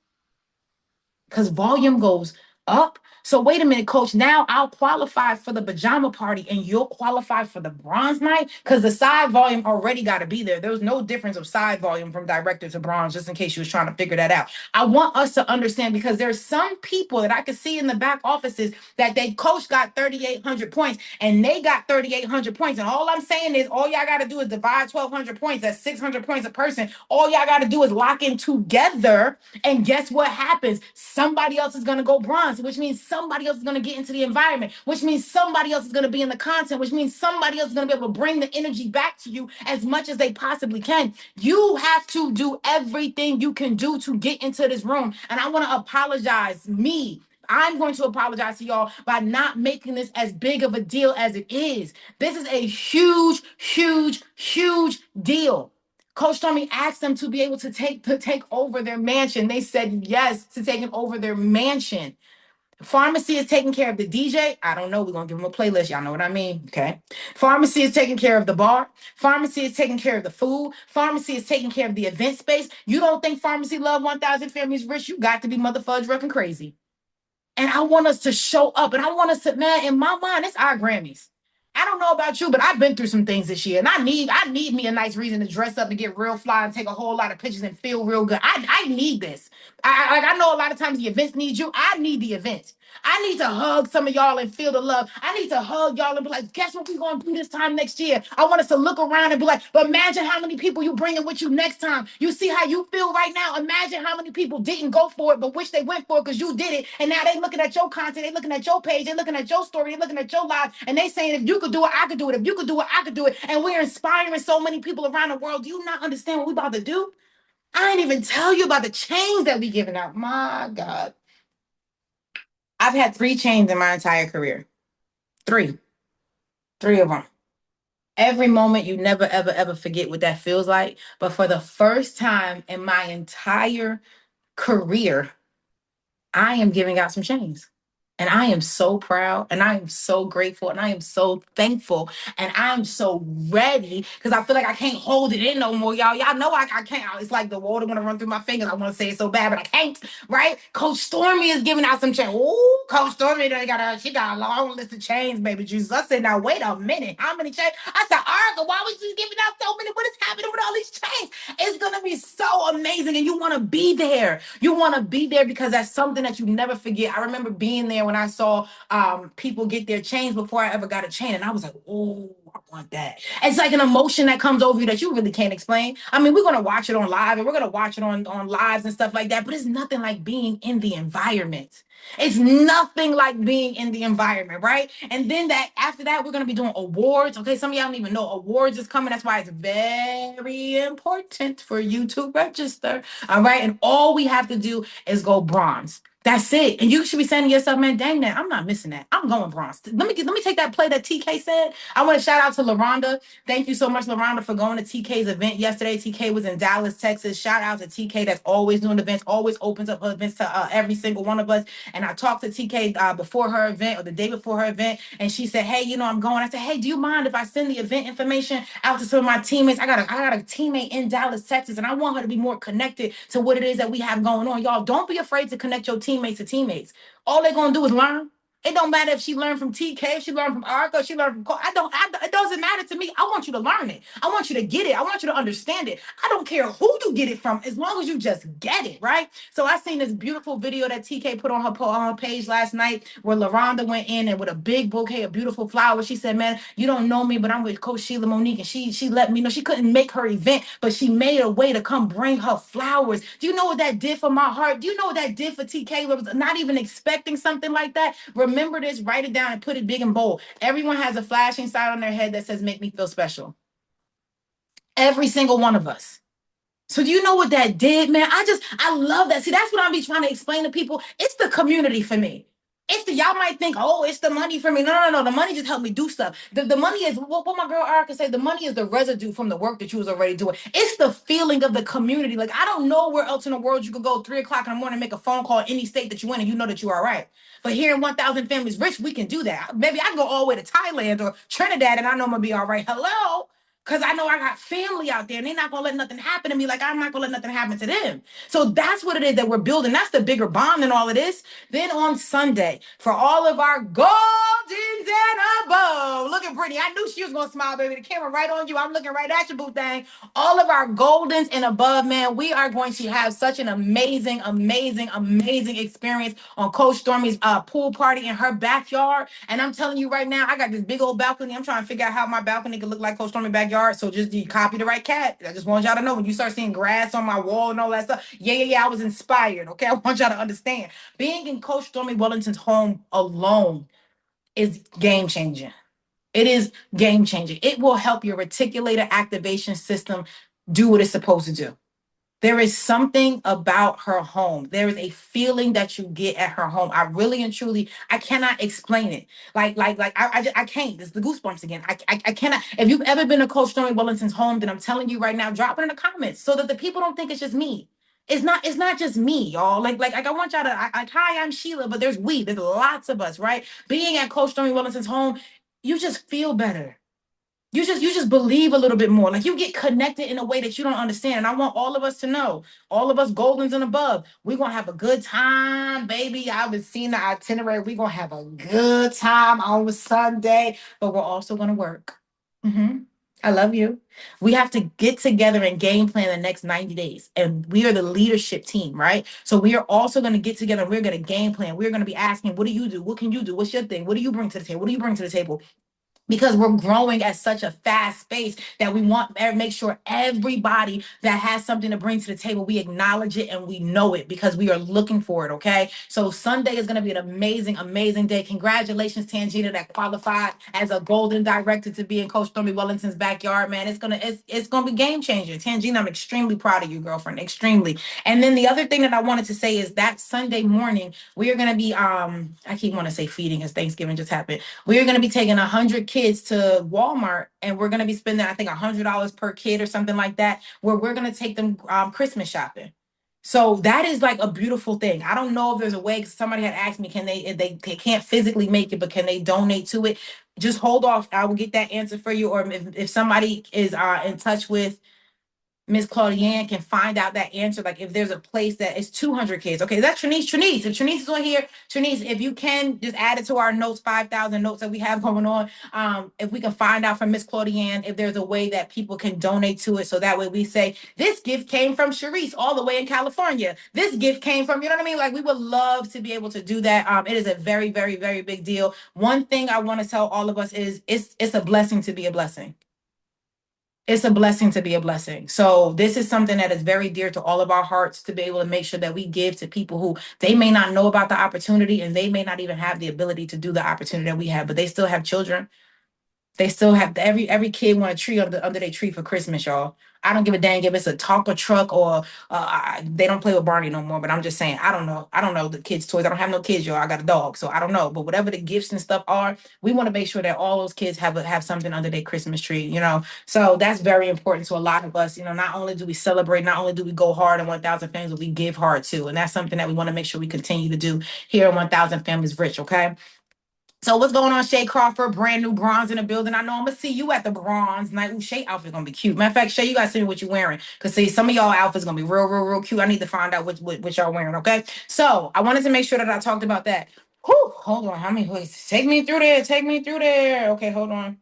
because volume goes up. So wait a minute, coach. Now I'll qualify for the pajama party and you'll qualify for the bronze night because the side volume already got to be there. There's no difference of side volume from director to bronze, just in case you was trying to figure that out. I want us to understand because there's some people that I can see in the back offices that they coach got 3,800 points and they got 3,800 points. And all I'm saying is all y'all got to do is divide 1,200 points. That's 600 points a person. All y'all got to do is lock in together. And guess what happens? Somebody else is going to go bronze, which means somebody else is going to get into the environment, which means somebody else is going to be in the content, which means somebody else is going to be able to bring the energy back to you as much as they possibly can. You have to do everything you can do to get into this room. And I want to apologize, I'm going to apologize to y'all by not making this as big of a deal as it is. This is a huge, huge, huge deal. Coach Stormy asked them to be able to take over their mansion. They said yes to taking over their mansion. Pharmacy is taking care of the DJ. I don't know. We're going to give them a playlist. Y'all know what I mean. Okay. Pharmacy is taking care of the bar. Pharmacy is taking care of the food. Pharmacy is taking care of the event space. You don't think Pharmacy love 1,000 families rich? You got to be motherfudge fucking crazy. And I want us to show up. And I want us to, man, in my mind, it's our Grammys. I don't know about you, but I've been through some things this year. And I need me a nice reason to dress up and get real fly and take a whole lot of pictures and feel real good. I need this. I know a lot of times the events need you. I need the event. I need to hug some of y'all and feel the love. I need to hug y'all and be like, guess what we're going to do this time next year? I want us to look around and be like, but imagine how many people you bringing with you next time. You see how you feel right now. Imagine how many people didn't go for it, but wish they went for it because you did it. And now they looking at your content. They looking at your page. They looking at your story. They looking at your life. And they saying, if you could do it, I could do it. If you could do it, I could do it. And we're inspiring so many people around the world. Do you not understand what we about to do? I ain't even tell you about the chains that we giving out. My God. I've had 3 chains in my entire career. Three. 3 of them. Every moment you never, ever, ever forget what that feels like. But for the first time in my entire career, I am giving out some chains. And I am so proud and I am so grateful and I am so thankful and I'm so ready because I feel like I can't hold it in no more, y'all. Y'all know I can't. It's like the water want to run through my fingers. I want to say it so bad, but I can't, right? Coach Stormy is giving out some chains. Ooh, Coach Stormy, she got a long list of chains, baby Jesus. I said, now wait a minute. How many chains? I said, Arga, why was you giving out so many? What is happening with all these chains? It's going to be so amazing and you want to be there. You want to be there because that's something that you never forget. I remember being there when I saw people get their chains before I ever got a chain. And I was like, oh, I want that. It's like an emotion that comes over you that you really can't explain. I mean, we're going to watch it on live and we're going to watch it on lives and stuff like that. But it's nothing like being in the environment. It's nothing like being in the environment, right? And then that after that, we're going to be doing awards. Okay, some of y'all don't even know awards is coming. That's why it's very important for you to register. All right. And all we have to do is go bronze. That's it. And you should be saying to yourself, man, dang that. I'm not missing that. I'm going bronze. Let me take that play that TK said. I want to shout out to LaRonda. Thank you so much, LaRonda, for going to TK's event yesterday. TK was in Dallas, Texas. Shout out to TK that's always doing events, always opens up her events to every single one of us. And I talked to TK before her event or the day before her event. And she said, hey, I'm going. I said, hey, do you mind if I send the event information out to some of my teammates? I got a teammate in Dallas, Texas, and I want her to be more connected to what it is that we have going on. Y'all, don't be afraid to connect your teammates to teammates. All they're going to do is learn. It don't matter if she learned from TK, if she learned from Arco, she learned from Cole. It doesn't matter to me. I want you to learn it. I want you to get it. I want you to understand it. I don't care who you get it from, as long as you just get it, right? So I seen this beautiful video that TK put on her page last night where LaRonda went in and with a big bouquet of beautiful flowers. She said, man, you don't know me, but I'm with Coach Sheila Monique. And she let me know she couldn't make her event, but she made a way to come bring her flowers. Do you know what that did for my heart? Do you know what that did for TK? Was not even expecting something like that. Remember this, write it down and put it big and bold. Everyone has a flashing sign on their head that says, make me feel special. Every single one of us. So do you know what that did, man? I love that. See, that's what I'm be trying to explain to people. It's the community for me. Y'all might think, oh, it's the money for me. No. The money just helped me do stuff. The money is what my girl Erica said. The money is the residue from the work that you was already doing. It's the feeling of the community. Like, I don't know where else in the world you could go 3:00 in the morning and make a phone call any state that you in and you know that you are right. But here in 1,000 Families Rich, we can do that. Maybe I can go all the way to Thailand or Trinidad and I know I'm gonna be all right. Hello. Because I know I got family out there and they're not going to let nothing happen to me like I'm not going to let nothing happen to them. So that's what it is that we're building. That's the bigger bond in all of this. Then on Sunday, for all of our Goldens and above, looking pretty. I knew she was going to smile, baby. The camera right on you. I'm looking right at you, boo thing. All of our Goldens and above, man, we are going to have such an amazing, amazing, amazing experience on Coach Stormy's pool party in her backyard. And I'm telling you right now, I got this big old balcony. I'm trying to figure out how my balcony could look like Coach Stormy's backyard. So just copy the right cat. I just want y'all to know when you start seeing grass on my wall and all that stuff. Yeah. I was inspired. Okay. I want y'all to understand. Being in Coach Stormy Wellington's home alone is game changing. It is game changing. It will help your reticular activation system do what it's supposed to do. There is something about her home. There is a feeling that you get at her home. I really and truly, I cannot explain it. I can't. It's the goosebumps again. I cannot. If you've ever been to Coach Stormy Wellington's home, then I'm telling you right now, drop it in the comments so that the people don't think it's just me. It's not just me, y'all. I want y'all to, hi, I'm Sheila, but there's lots of us, right? Being at Coach Stormy Wellington's home, you just feel better. You just believe a little bit more. Like you get connected in a way that you don't understand. And I want all of us to know, all of us Goldens and above, we're going to have a good time, baby. I've been seeing the itinerary. We're going to have a good time on Sunday, but we're also going to work. Mm-hmm. I love you. We have to get together and game plan the next 90 days. And we are the leadership team, right? So we are also going to get together. We're going to game plan. We're going to be asking, what do you do? What can you do? What's your thing? What do you bring to the table? What do you bring to the table? Because we're growing at such a fast pace that we want to make sure everybody that has something to bring to the table, we acknowledge it and we know it because we are looking for it. Okay. So Sunday is going to be an amazing, amazing day. Congratulations, Tangina, that qualified as a golden director to be in Coach Stormy Wellington's backyard, man. It's gonna be game changing. Tangina, I'm extremely proud of you, girlfriend. Extremely. And then the other thing that I wanted to say is that Sunday morning, we are gonna be I keep wanting to say feeding as Thanksgiving just happened. We are going to be taking 100 kids to Walmart, and we're going to be spending, I think, $100 per kid or something like that, where we're going to take them Christmas shopping. So that is like a beautiful thing. I don't know if there's a way, because somebody had asked me, can they, if they can't physically make it, but can they donate to it? Just hold off. I will get that answer for you. Or if somebody is in touch with Miss Claudiane can find out that answer. Like if there's a place that is 200 kids. Okay, that's Trinice. Trinice, if Trinice is on here, Trinice, if you can just add it to our notes, 5,000 notes that we have going on. If we can find out from Miss Claudiane if there's a way that people can donate to it, so that way we say this gift came from Sharice all the way in California. This gift came from, you know what I mean? Like we would love to be able to do that. It is a very, very, very big deal. One thing I want to tell all of us is it's a blessing to be a blessing. It's a blessing to be a blessing. So this is something that is very dear to all of our hearts, to be able to make sure that we give to people who they may not know about the opportunity, and they may not even have the ability to do the opportunity that we have, but they still have children. They still have every kid want a tree under their tree for Christmas, y'all. I don't give a dang if it's a Tonka truck or they don't play with Barney no more. But I'm just saying, I don't know. I don't know the kids' toys. I don't have no kids, y'all. I got a dog, so I don't know. But whatever the gifts and stuff are, we want to make sure that all those kids have something under their Christmas tree. So that's very important to a lot of us. Not only do we celebrate, not only do we go hard in 1,000 Families, but we give hard too, and that's something that we want to make sure we continue to do here in 1,000 Families Rich. Okay. So what's going on, Shay Crawford? Brand new bronze in the building. I know I'm gonna see you at the bronze night. Ooh, Shay outfit gonna be cute. Matter of fact, Shay, you gotta send me what you're wearing. Cause see, some of y'all outfits gonna be real, real, real cute. I need to find out what y'all wearing. Okay. So I wanted to make sure that I talked about that. Whew, hold on. How many ways? Take me through there. Take me through there. Okay, hold on.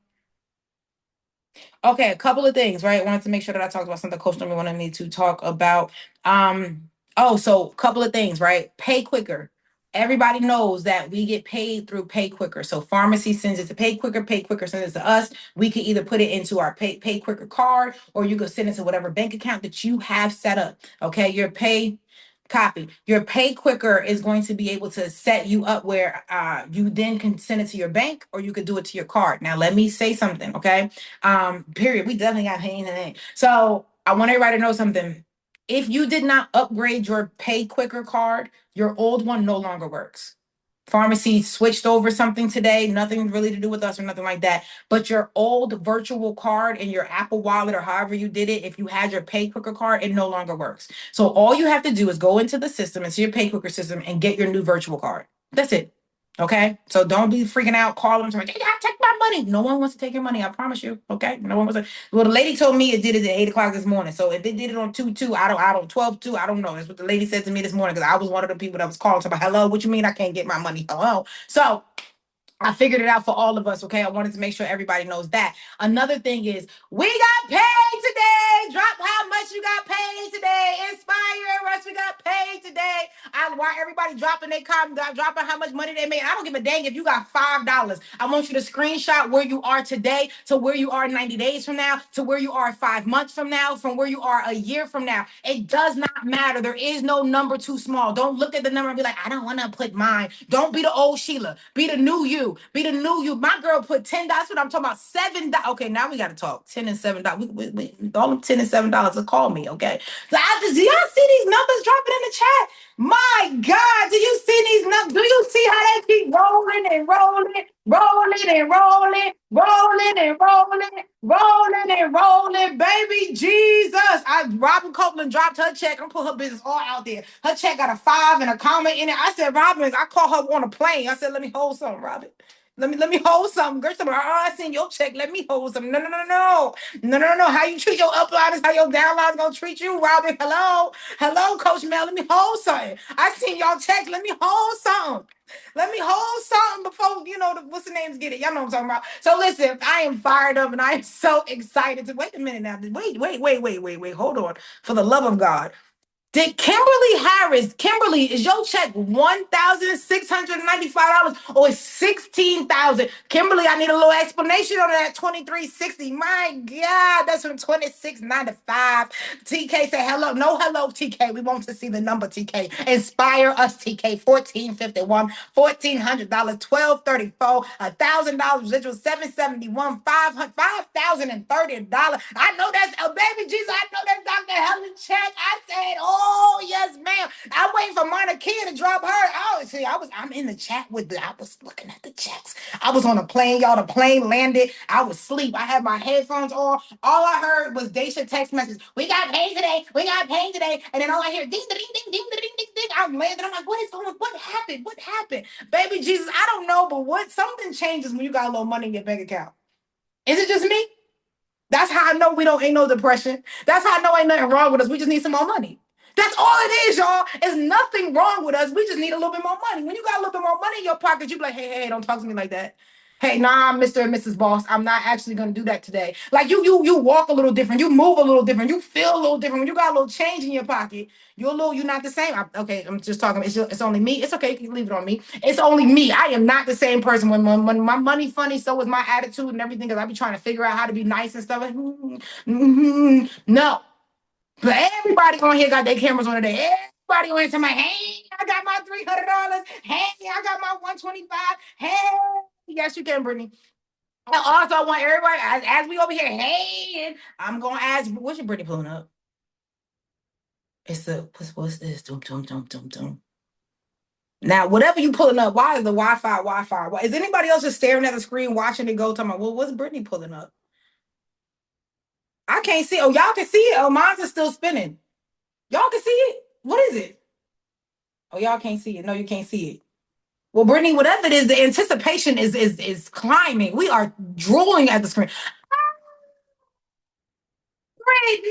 Okay, a couple of things, right? I wanted to make sure that I talked about something Coach Norman wanted me to talk about. So a couple of things, right? Pay quicker. Everybody knows that we get paid through Pay Quicker. So pharmacy sends it to Pay Quicker sends it to us. We can either put it into our Pay Quicker card, or you could send it to whatever bank account that you have set up. Okay, your Pay Quicker is going to be able to set you up where you then can send it to your bank, or you could do it to your card. Now, let me say something, okay? Period. We definitely got pain in it. So I want everybody to know something. If you did not upgrade your Pay Quicker card, your old one no longer works. Pharmacy switched over something today, nothing really to do with us or nothing like that. But your old virtual card in your Apple Wallet or however you did it, if you had your Pay Quicker card, it no longer works. So all you have to do is go into the system, into your Pay Quicker system, and get your new virtual card. That's it. Okay, so don't be freaking out, calling them, like, "Hey, take my money." No one wants to take your money. I promise you. Okay, no one wants to. Well, the lady told me it did it at 8 o'clock this morning. So if they did it on 2/2, I don't 12/2, I don't know. That's what the lady said to me this morning, because I was one of the people that was calling. So, hello, what you mean I can't get my money? Hello. So I figured it out for all of us. Okay. I wanted to make sure everybody knows that. Another thing is, we got paid today. Drop how much you got paid today. Inspire us. We got paid today. Why everybody dropping their comment, dropping how much money they made. I don't give a dang if you got $5. I want you to screenshot where you are today to where you are 90 days from now, to where you are 5 months from now, from where you are a year from now. It does not matter. There is no number too small. Don't look at the number and be like, I don't want to put mine. Don't be the old Sheila. Be the new you. Be the new you. My girl put $10. What I'm talking about, $7. Okay, now we got to talk. $10 and $7. All them $10 and $7 will call me. Okay. So do y'all see these numbers dropping in the chat? My God, do you see these numbers? Do you see how they keep rolling and rolling, rolling and rolling, rolling and rolling, rolling and rolling, baby Jesus. Robin Copeland dropped her check. I'm putting her business all out there. Her check got a 5 and a comma in it. I said, Robin, I called her on a plane. I said, let me hold something, Robin. Let me hold something. Girl, somebody, I seen your check. Let me hold something. No, no, no, no. No, no, no. How you treat your upline is how your downline is gonna treat you, Robin. Hello. Hello, Coach Mel. Let me hold something. I seen y'all checks. Let me hold something. Let me hold something before what's the names get it. Y'all know what I'm talking about. So listen, I am fired up and I am so excited to wait a minute now. Wait. Hold on. For the love of God. Did Kimberly Harris, Kimberly, is your check $1,695 or is 16,000? Kimberly, I need a little explanation on that 2360. My God, that's from 2695. TK say hello. No hello, TK. We want to see the number, TK. Inspire us, TK. 1451, $1,400, 1234, $1,000 residual, 771, $5,030. I know that's a baby Jesus. I know that's Dr. Helen check. I said, oh yes, ma'am. I'm waiting for Monica to drop her. Oh, see, I'm in the chat I was looking at the checks. I was on a plane, y'all. The plane landed. I was asleep. I had my headphones on. All I heard was Daisha text message. We got paid today. We got paid today. And then all I hear ding ding ding ding ding ding ding. I'm landing. I'm like, what is going on? What happened? What happened? Baby Jesus, I don't know, but something changes when you got a little money in your bank account. Is it just me? That's how I know ain't no depression. That's how I know ain't nothing wrong with us. We just need some more money. That's all it is, y'all. There's nothing wrong with us. We just need a little bit more money. When you got a little bit more money in your pocket, you be like, hey, don't talk to me like that. Hey, nah, Mr. and Mrs. Boss, I'm not actually gonna do that today. Like you walk a little different, you move a little different, you feel a little different. When you got a little change in your pocket, you're not the same. Okay, I'm just talking. It's only me. It's okay. You can leave it on me. It's only me. I am not the same person. When my money funny, so is my attitude and everything. Because I be trying to figure out how to be nice and stuff. Like, no. But everybody on here got their cameras on today. Everybody on here talking about, hey, I got my $300. Hey, I got my 125. Hey, yes, you can, Brittany. And also, I want everybody, as we over here, hey, and I'm going to ask, what's your Brittany pulling up? It's the, what's this? Dum. Now, whatever you pulling up, why is the Wi-Fi? Why, is anybody else just staring at the screen, watching it go, talking about, well, what's Brittany pulling up? I can't see. Oh, y'all can see it. Oh, mine's is still spinning. Y'all can see it. What is it? Oh, y'all can't see it. No, you can't see it. Well, Brittany, whatever it is, the anticipation is climbing. We are drooling at the screen. Brittany!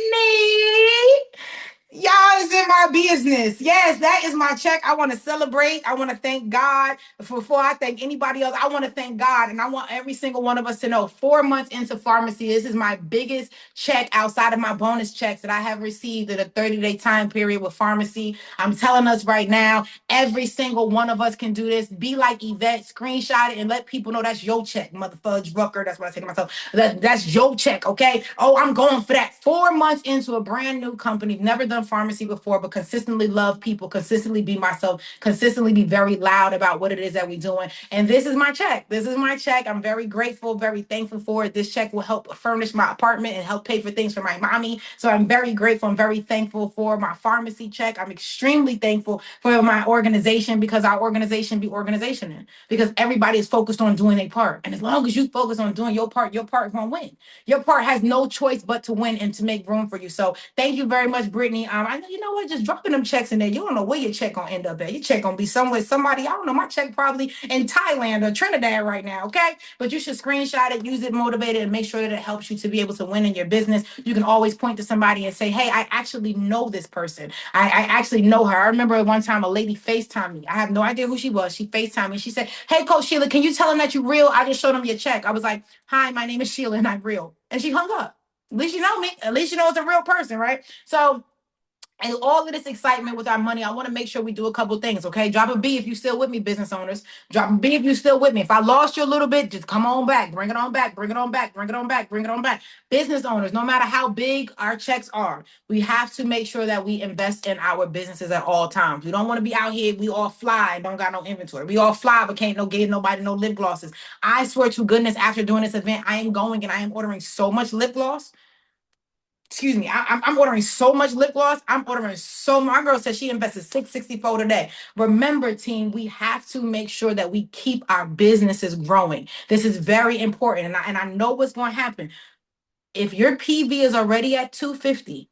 Y'all is in my business. Yes, that is my check. I want to celebrate. I want to thank God. Before I thank anybody else, I want to thank God. And I want every single one of us to know 4 months into pharmacy, this is my biggest check outside of my bonus checks that I have received in a 30-day time period with pharmacy. I'm telling us right now, every single one of us can do this. Be like Yvette, screenshot it and let people know that's your check, mother fudge rucker. That's what I say to myself. That's your check, okay? Oh, I'm going for that. 4 months into a brand new company, never done pharmacy before, but consistently love people, consistently be myself, consistently be very loud about what it is that we're doing. And this is my check. This is my check. I'm very grateful, very thankful for it. This check will help furnish my apartment and help pay for things for my mommy. So I'm very grateful. I'm very thankful for my pharmacy check. I'm extremely thankful for my organization because our organization be organizational. Because everybody is focused on doing their part. And as long as you focus on doing your part gonna win. Your part has no choice but to win and to make room for you. So thank you very much, Brittany. I know, you know what, just dropping them checks in there. You don't know where your check gonna end up at. Your check gonna be somewhere, somebody, I don't know, my check probably in Thailand or Trinidad right now, okay? But you should screenshot it, use it, motivate it, and make sure that it helps you to be able to win in your business. You can always point to somebody and say, hey, I actually know this person. I actually know her. I remember one time a lady FaceTimed me. I have no idea who she was. She FaceTimed me. She said, hey, Coach Sheila, can you tell them that you're real? I just showed them your check. I was like, hi, my name is Sheila and I'm real. And she hung up. At least you know me. At least you know it's a real person, right? So, and all of this excitement with our money, I want to make sure we do a couple things, okay? Drop a B if you still with me, business owners. Drop a B if you still with me. If I lost you a little bit, just come on back. Bring it on back. Bring it on back. Bring it on back. Bring it on back. Business owners, no matter how big our checks are, we have to make sure that we invest in our businesses at all times. We don't want to be out here. We all fly and don't got no inventory. We all fly, but can't give nobody no lip glosses. I swear to goodness, after doing this event, I am going and I am ordering so much lip gloss. Excuse me, I'm ordering so much lip gloss. I'm ordering so much. My girl said she invested $664 today. Remember, team, we have to make sure that we keep our businesses growing. This is very important. And I know what's going to happen. If your PV is already at 250,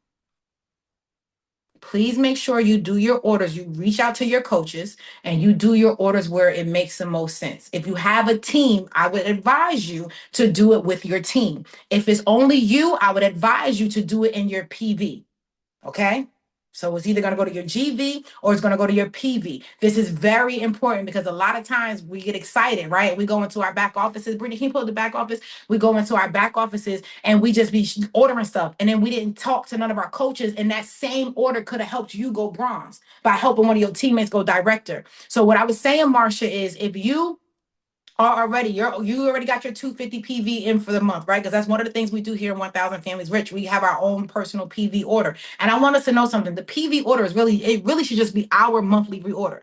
please make sure you do your orders. You reach out to your coaches and you do your orders where it makes the most sense. If you have a team, I would advise you to do it with your team. If it's only you, I would advise you to do it in your PV. Okay? So it's either going to go to your GV or it's going to go to your PV. This is very important because a lot of times we get excited, right? We go into our back offices. Brittany, can you pull up the back office? We go into our back offices and we just be ordering stuff. And then we didn't talk to none of our coaches. And that same order could have helped you go bronze by helping one of your teammates go director. So what I was saying, Marsha, is if you are already you already got your 250 PV in for the month, right? Because that's one of the things we do here in 1000 Families Rich. We have our own personal PV order. And I want us to know something. The PV order is really, it really should just be our monthly reorder.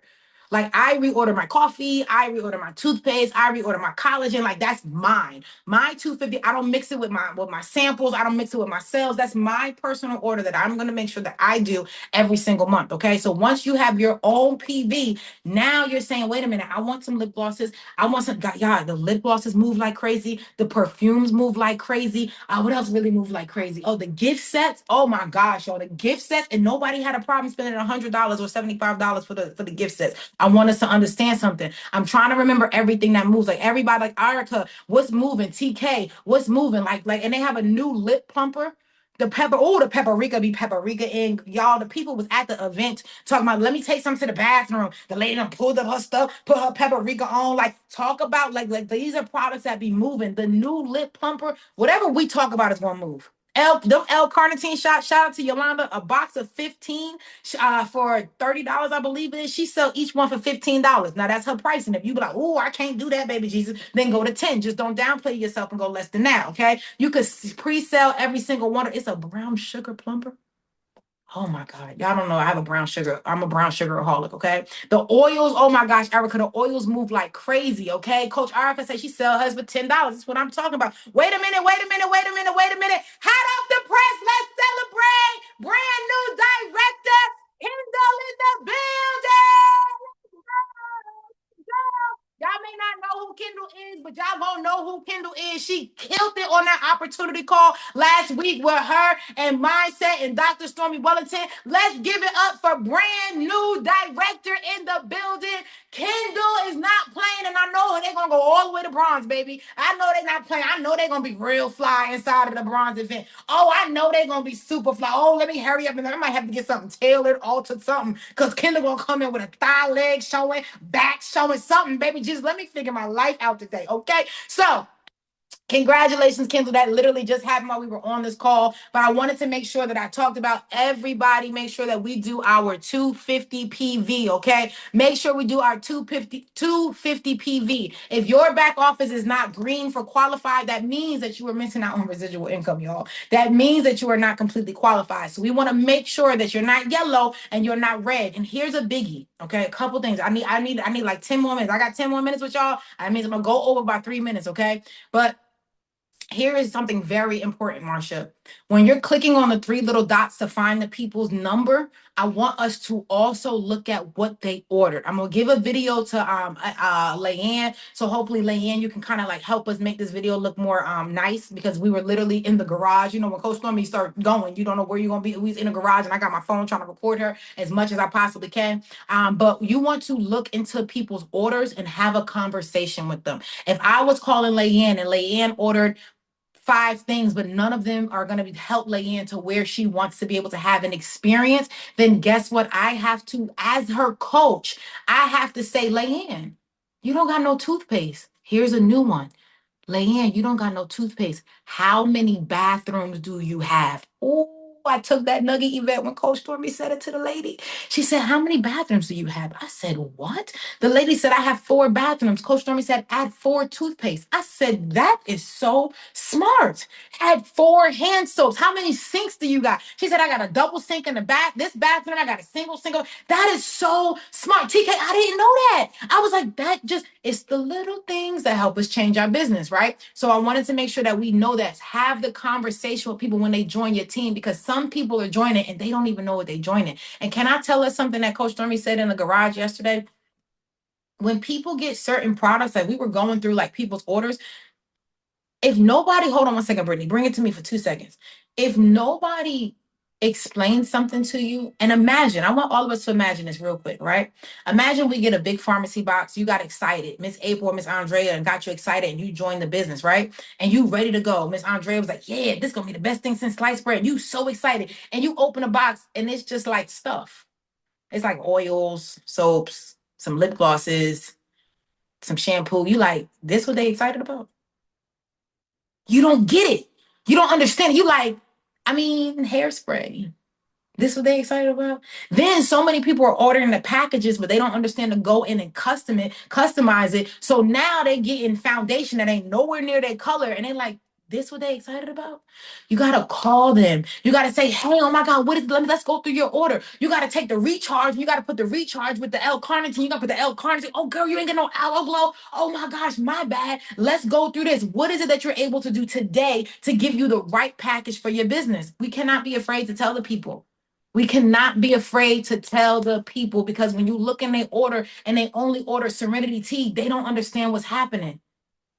Like I reorder my coffee, I reorder my toothpaste, I reorder my collagen. Like that's mine. My 250, I don't mix it with my samples, I don't mix it with my sales. That's my personal order that I'm gonna make sure that I do every single month. Okay. So once you have your own PV, now you're saying, wait a minute, I want some lip glosses. I want some, God, yeah, the lip glosses move like crazy. The perfumes move like crazy. What else really move like crazy? Oh, the gift sets. Oh my gosh, y'all, the gift sets. And nobody had a problem spending $100 or $75 for the gift sets. I want us to understand something. I'm trying to remember everything that moves. Like everybody, like Erica, what's moving? TK, what's moving? And they have a new lip plumper. The paprika be paprika in. Y'all, the people was at the event talking about, let me take some to the bathroom. The lady done pulled up her stuff, put her paprika on. Like, talk about, like these are products that be moving. The new lip plumper, whatever we talk about is gonna move. L-carnitine shots, shout out to Yolanda, a box of 15 for $30, I believe it is. She sell each one for $15. Now that's her price. And if you be like, oh, I can't do that, baby Jesus, then go to 10. Just don't downplay yourself and go less than that, okay? You could pre-sell every single one. It's a brown sugar plumper. Oh my God. Y'all don't know. I have a brown sugar. I'm a brown sugaraholic, okay? The oils, oh my gosh, Erica, the oils move like crazy, okay? Coach Erica said she sell hers for $10. That's what I'm talking about. Wait a minute, wait a minute, wait a minute, wait a minute. Hot off the press, let's celebrate. Brand new director, Kendall in the building. Y'all may not know who Kendall is, but y'all gonna know who Kendall is. She killed it on that opportunity call last week with her and Mindset and Dr. Stormy Wellington. Let's give it up for brand new director in the building. Kendall is not playing, and I know they're gonna go all the way to bronze, baby. I know they're not playing. I know they're gonna be real fly inside of the bronze event. Oh, I know they're gonna be super fly. Oh, let me hurry up, and I might have to get something tailored, altered, something, because Kendall gonna come in with a thigh leg showing, back showing, something, baby. Just let me figure my life out today, okay? So congratulations, Kendall. That literally just happened while we were on this call. But I wanted to make sure that I talked about everybody. Make sure that we do our 250 PV, okay? Make sure we do our 250 PV. If your back office is not green for qualified, that means that you are missing out on residual income, y'all. That means that you are not completely qualified. So we want to make sure that you're not yellow and you're not red. And here's a biggie, okay? A couple things. I need like 10 more minutes. I got 10 more minutes with y'all. That means I'm gonna go over by 3 minutes, okay? But here is something very important, Marsha. When you're clicking on the three little dots to find the people's number, I want us to also look at what they ordered. I'm gonna give a video to Leanne. So hopefully, Leanne, you can kind of like help us make this video look more nice, because we were literally in the garage. You know, when Coach Stormy start going, you don't know where you're gonna be. We was in the garage, and I got my phone trying to record her as much as I possibly can. But you want to look into people's orders and have a conversation with them. If I was calling Leanne and Leanne ordered 5 things, but none of them are going to help Leanne to where she wants to be able to have an experience, then guess what? I have to, as her coach, I have to say, Leanne, you don't got no toothpaste. Here's a new one. Leanne, you don't got no toothpaste. How many bathrooms do you have? Oh, I took that nugget event when Coach Stormy said it to the lady. She said, how many bathrooms do you have? I said, what? The lady said, I have 4 bathrooms. Coach Stormy said, add 4 toothpaste. I said, that is so smart. Add 4 hand soaps. How many sinks do you got? She said, I got a double sink in the back. This bathroom, I got a single. That is so smart. TK, I didn't know that. I was like, it's the little things that help us change our business, right? So I wanted to make sure that we know that. Have the conversation with people when they join your team, because some people are joining and they don't even know what they're joining. And can I tell us something that Coach Stormy said in the garage yesterday? When people get certain products, like we were going through like people's orders, if nobody, hold on one second, Brittany, bring it to me for 2 seconds. If nobody explain something to you, and imagine, I want all of us to imagine this real quick, right? Imagine we get a big pharmacy box, you got excited, Miss April or Miss Andrea, and got you excited, and you joined the business, right? And you ready to go. Miss Andrea was like, yeah, this is gonna be the best thing since sliced bread. You so excited, and you open a box, and it's just like stuff. It's like oils, soaps, some lip glosses, some shampoo. You like, this what they excited about? You don't get it. You don't understand. You like, I mean, hairspray. This what they excited about? Then so many people are ordering the packages, but they don't understand to go in and customize it. So now they getting foundation that ain't nowhere near their color, and they like, this what they excited about? You gotta call them. You gotta say, hey, oh my God, what is? Let's go through your order. You gotta take the recharge. You gotta put the recharge with the L-carnitine. You gotta put the L-carnitine. Oh girl, you ain't got no aloe glow. Oh my gosh, my bad. Let's go through this. What is it that you're able to do today to give you the right package for your business? We cannot be afraid to tell the people. We cannot be afraid to tell the people, because when you look in their order and they only order Serenity tea, they don't understand what's happening.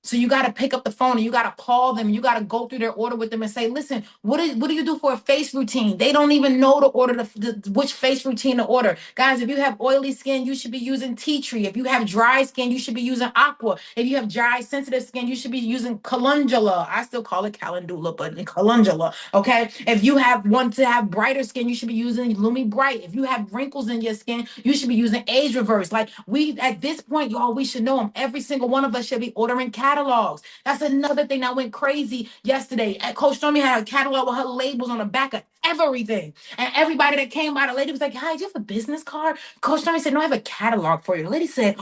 So you got to pick up the phone and you got to call them. You got to go through their order with them and say, listen, what do you do for a face routine? They don't even know to order which face routine to order. Guys, if you have oily skin, you should be using tea tree. If you have dry skin, you should be using aqua. If you have dry sensitive skin, you should be using calendula. I still call it calendula, but calendula. Okay. If you want to have brighter skin, you should be using Lumi Bright. If you have wrinkles in your skin, you should be using Age Reverse. Like, we, at this point, y'all, we should know them. Every single one of us should be ordering catalogs. That's another thing that went crazy yesterday. Coach Stormy had a catalog with her labels on the back of everything. And everybody that came by, the lady was like, hi, do you have a business card? Coach Stormy said, no, I have a catalog for you. The lady said,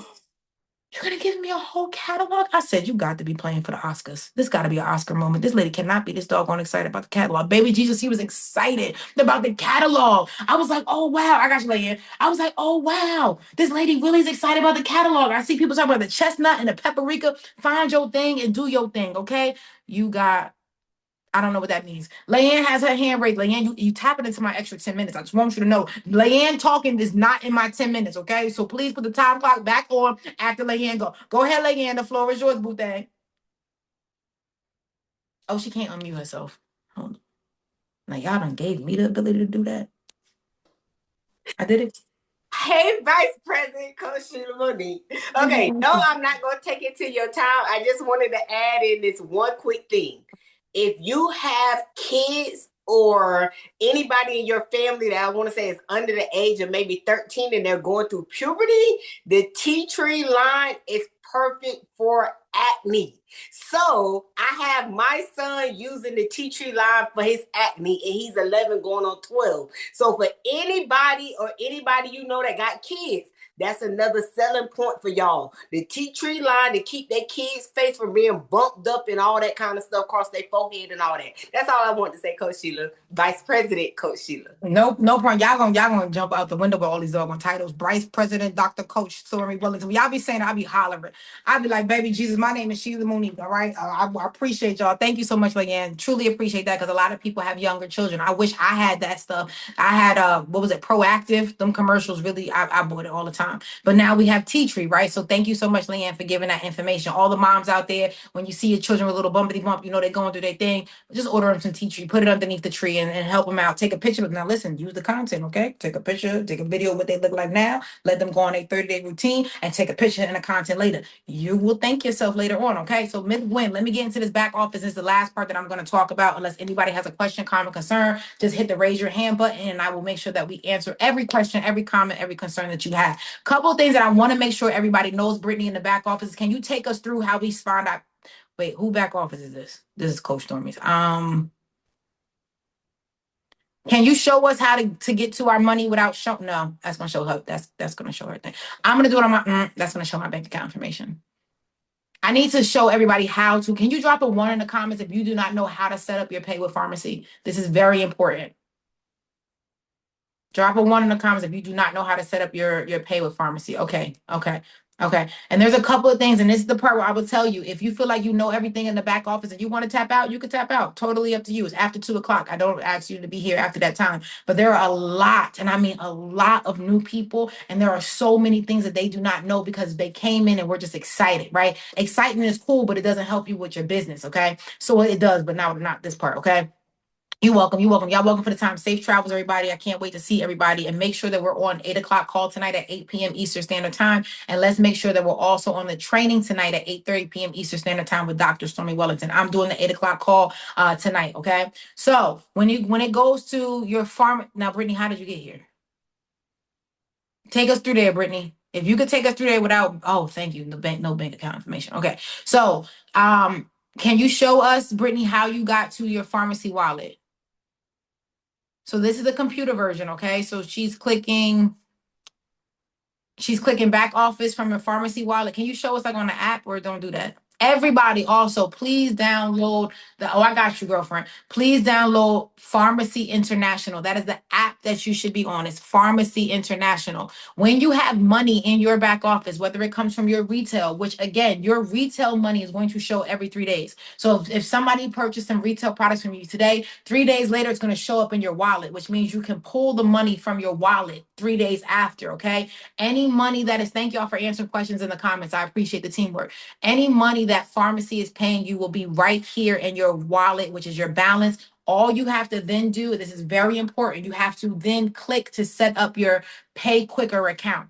you're gonna give me a whole catalog? I said, you got to be playing for the Oscars. This got to be an Oscar moment. This lady cannot be this doggone excited about the catalog. Baby Jesus, he was excited about the catalog. I was like, oh wow. I got you, Leanne. I was like, oh wow. This lady really is excited about the catalog. I see people talking about the chestnut and the paprika. Find your thing and do your thing, okay? You got, I don't know what that means. Leanne has her hand raised. Leanne, you tapping into my extra 10 minutes. I just want you to know, Leanne talking is not in my 10 minutes, okay? So please put the time clock back on after Leanne go. Go ahead, Leanne. The floor is yours, boo thing. Oh, she can't unmute herself. Hold on. Now, y'all done gave me the ability to do that. I did it. Hey, Vice President Coach Sheila Monique. Okay, no, I'm not going to take it to your time. I just wanted to add in this one quick thing. If you have kids or anybody in your family that I want to say is under the age of maybe 13 and they're going through puberty, the tea tree line is perfect for acne. So I have my son using the tea tree line for his acne, and he's 11 going on 12. So for anybody you know that got kids, that's another selling point for y'all. The tea tree line to keep their kids' face from being bumped up and all that kind of stuff across their forehead and all that. That's all I want to say, Coach Sheila. Vice President, Coach Sheila. Nope, no problem. Y'all gonna jump out the window with all these doggone titles. Vice President, Dr. Coach Stormy Wellington. Y'all be saying, I be hollering. I be like, baby Jesus, my name is Sheila Monique. All right. I appreciate y'all. Thank you so much, Leanne. Truly appreciate that, because a lot of people have younger children. I wish I had that stuff. I had what was it, Proactive? Them commercials really, I bought it all the time. But now we have tea tree, right? So thank you so much, Leanne, for giving that information. All the moms out there, when you see your children with a little bumpity bump, you know they're going through their thing. Just order them some tea tree, put it underneath the tree, and help them out. Take a picture. Now listen, use the content, okay? Take a picture, take a video of what they look like now. Let them go on a 30-day routine and take a picture and the content later. You will thank yourself later on, okay? So Ms. Gwen, let me get into this back office. This is the last part that I'm going to talk about. Unless anybody has a question, comment, concern, just hit the raise your hand button, and I will make sure that we answer every question, every comment, every concern that you have. Couple of things that I want to make sure everybody knows, Brittany, in the back office. Can you take us through how we find out? Wait, who back office is this? This is Coach Stormy's. Can you show us how to get to our money without showing? No, that's gonna show her. That's gonna show her thing. I'm gonna do it on my. That's gonna show my bank account information. I need to show everybody how to. Can you drop a 1 in the comments if you do not know how to set up your pay with pharmacy? This is very important. Drop a 1 in the comments if you do not know how to set up your pay with pharmacy. Okay. And there's a couple of things, and this is the part where I will tell you, if you feel like you know everything in the back office and you want to tap out, you can tap out. Totally up to you. It's after 2:00. I don't ask you to be here after that time. But there are a lot, and I mean a lot of new people, and there are so many things that they do not know because they came in and we're just excited, right? Excitement is cool, but it doesn't help you with your business, okay? So it does, but now not this part, okay? You're welcome. You're welcome. Y'all welcome for the time. Safe travels, everybody. I can't wait to see everybody. And make sure that we're on 8 o'clock call tonight at 8 p.m. Eastern Standard Time. And let's make sure that we're also on the training tonight at 8:30 p.m. Eastern Standard Time with Dr. Stormy Wellington. I'm doing the 8 o'clock call tonight. Okay. So when it goes to your farm now, Brittany, how did you get here? Take us through there, Brittany. If you could take us through there without, oh, thank you. No bank account information. Okay. So, can you show us, Brittany, how you got to your pharmacy wallet? So this is the computer version, okay? So she's clicking back office from her pharmacy wallet. Can you show us like on the app or don't do that? Everybody also, please download I got you, girlfriend. Please download Pharmacy International. That is the app that you should be on. It's Pharmacy International. When you have money in your back office, whether it comes from your retail, which again, your retail money is going to show every 3 days. So if somebody purchased some retail products from you today, 3 days later, it's going to show up in your wallet, which means you can pull the money from your wallet 3 days after, okay? Any money that is, thank y'all for answering questions in the comments. I appreciate the teamwork. Any money that pharmacy is paying you will be right here in your wallet, which is your balance. All you have to then do, this is very important, you have to then click to set up your Pay Quicker account.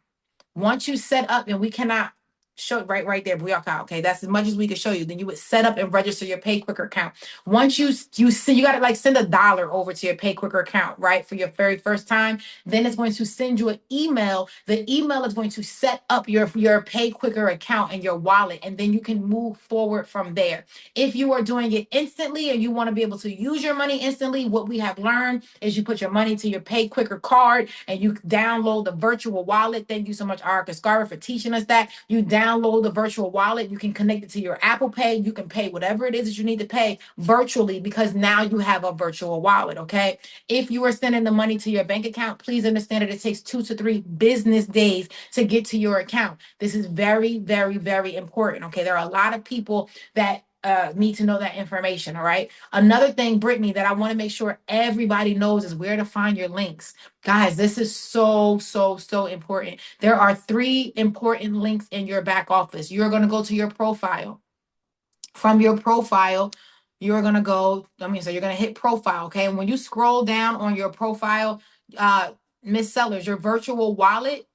Once you set up, and we cannot show it right there, Briaka, okay? That's as much as we can show you. Then you would set up and register your Pay Quicker account. Once you see, you got to like send $1 over to your Pay Quicker account, right? For your very first time. Then it's going to send you an email. The email is going to set up your Pay Quicker account in your wallet, and then you can move forward from there. If you are doing it instantly and you want to be able to use your money instantly, what we have learned is you put your money to your Pay Quicker card and you download the virtual wallet. Thank you so much, Erica Scarver, for teaching us that. You download the virtual wallet. You can connect it to your Apple Pay. You can pay whatever it is that you need to pay virtually because now you have a virtual wallet, okay? If you are sending the money to your bank account, please understand that it takes 2 to 3 business days to get to your account. This is very, very, very important, okay? There are a lot of people that need to know that information, all right? Another thing, Brittany, that I want to make sure everybody knows is where to find your links. Guys, this is so, so, so important. There are 3 important links in your back office. You're going to go to your profile. From your profile, you're going to go, so you're going to hit profile, okay? And when you scroll down on your profile, Miss Sellers, your virtual wallet,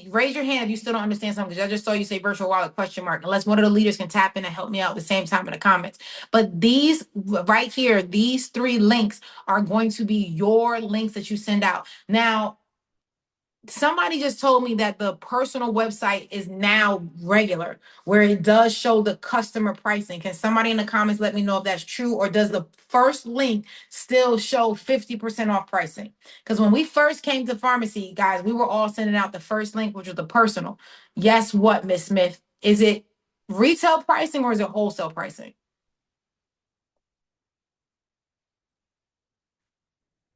raise your hand if you still don't understand something, because I just saw you say virtual wallet question mark, unless one of the leaders can tap in and help me out at the same time in the comments. But these right here, these 3 links are going to be your links that you send out. Now, somebody just told me that the personal website is now regular, where it does show the customer pricing. Can somebody in the comments let me know if that's true, or does the first link still show 50% off pricing? Because when we first came to pharmacy, guys, we were all sending out the first link, which was the personal. Yes, what, Miss Smith? Is it retail pricing or is it wholesale pricing?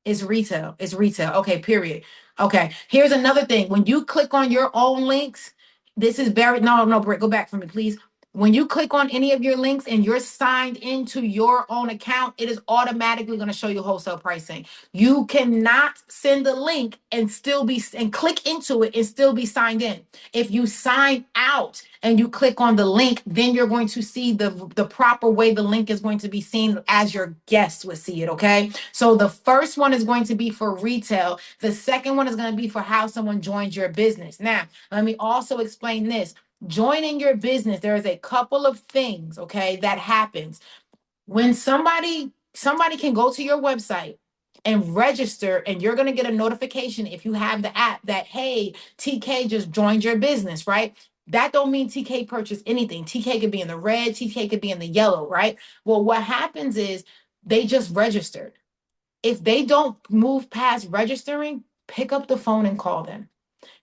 It's retail. It's retail. Okay, period. Okay. Here's another thing. When you click on your own links, this is very no, Britt, go back for me, please. When you click on any of your links and you're signed into your own account, it is automatically going to show you wholesale pricing. You cannot send a link and still be and click into it and still be signed in. If you sign out and you click on the link, then you're going to see the proper way the link is going to be seen as your guests would see it, okay? So the first one is going to be for retail. The second one is going to be for how someone joins your business. Now, let me also explain this. Joining your business, there is a couple of things, okay, that happens. When somebody can go to your website and register, and you're going to get a notification if you have the app that, hey, TK just joined your business, right? That don't mean TK purchased anything. TK could be in the red, TK could be in the yellow, right? Well, what happens is they just registered. If they don't move past registering, pick up the phone and call them.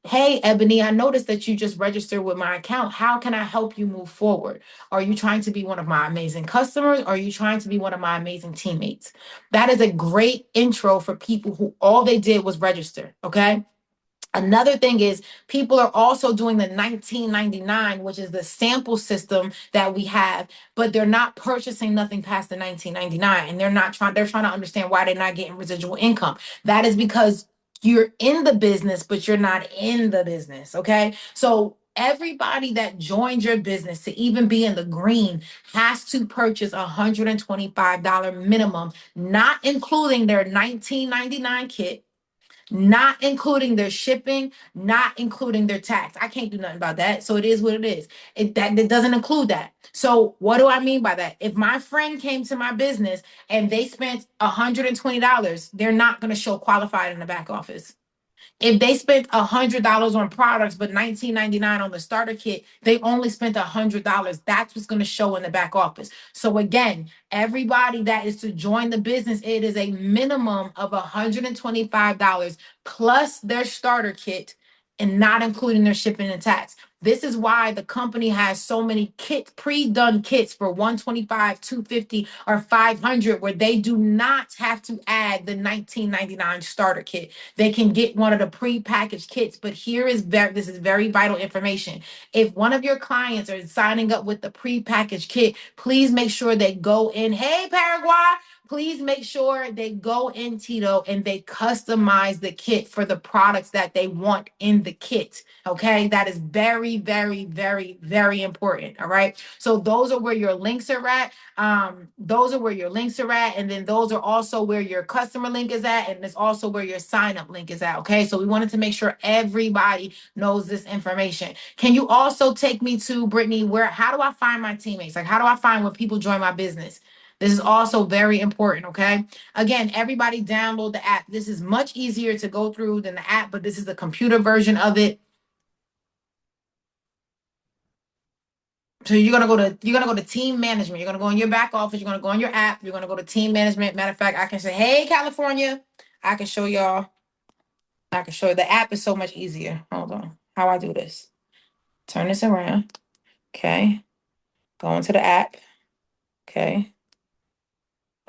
Hey, Ebony, I noticed that you just registered with my account. How can I help you move forward? Are you trying to be one of my amazing customers? Or are you trying to be one of my amazing teammates? That is a great intro for people who all they did was register, okay? Another thing is people are also doing the 1999, which is the sample system that we have, but they're not purchasing nothing past the 1999, and they're trying to understand why they're not getting residual income. That is because you're in the business, but you're not in the business, okay? So everybody that joined your business to even be in the green has to purchase $125 minimum, not including their $19.99 kit, not including their shipping, not including their tax. I can't do nothing about that. So it is what it is. That doesn't include that. So what do I mean by that? If my friend came to my business and they spent $120, they're not going to show qualified in the back office. If they spent $100 on products but $19.99 on the starter kit, they only spent $100. That's what's going to show in the back office. So again, everybody that is to join the business, it is a minimum of $125 plus their starter kit and not including their shipping and tax. This is why the company has so many pre-done kits for $125, $250, or $500, where they do not have to add the $19.99 starter kit. They can get one of the pre-packaged kits. But this is very vital information. If one of your clients are signing up with the pre-packaged kit, please make sure they go in. Hey, Paraguay. Please make sure they go in, Tito, and they customize the kit for the products that they want in the kit. Okay, that is very, very, very, very important. All right. So those are where your links are at. Those are where your links are at. And then those are also where your customer link is at. And it's also where your sign up link is at. Okay. So we wanted to make sure everybody knows this information. Can you also take me to, Brittany, how do I find my teammates? Like, how do I find when people join my business? This is also very important, okay? Again, everybody download the app. This is much easier to go through than the app, but this is the computer version of it. So you're gonna go to team management. You're gonna go in your back office. You're gonna go in your app. You're gonna go to team management. Matter of fact, I can say, hey, California. I can show y'all. I can show you. The app is so much easier. Hold on. How I do this? Turn this around. Okay. Go into the app. Okay.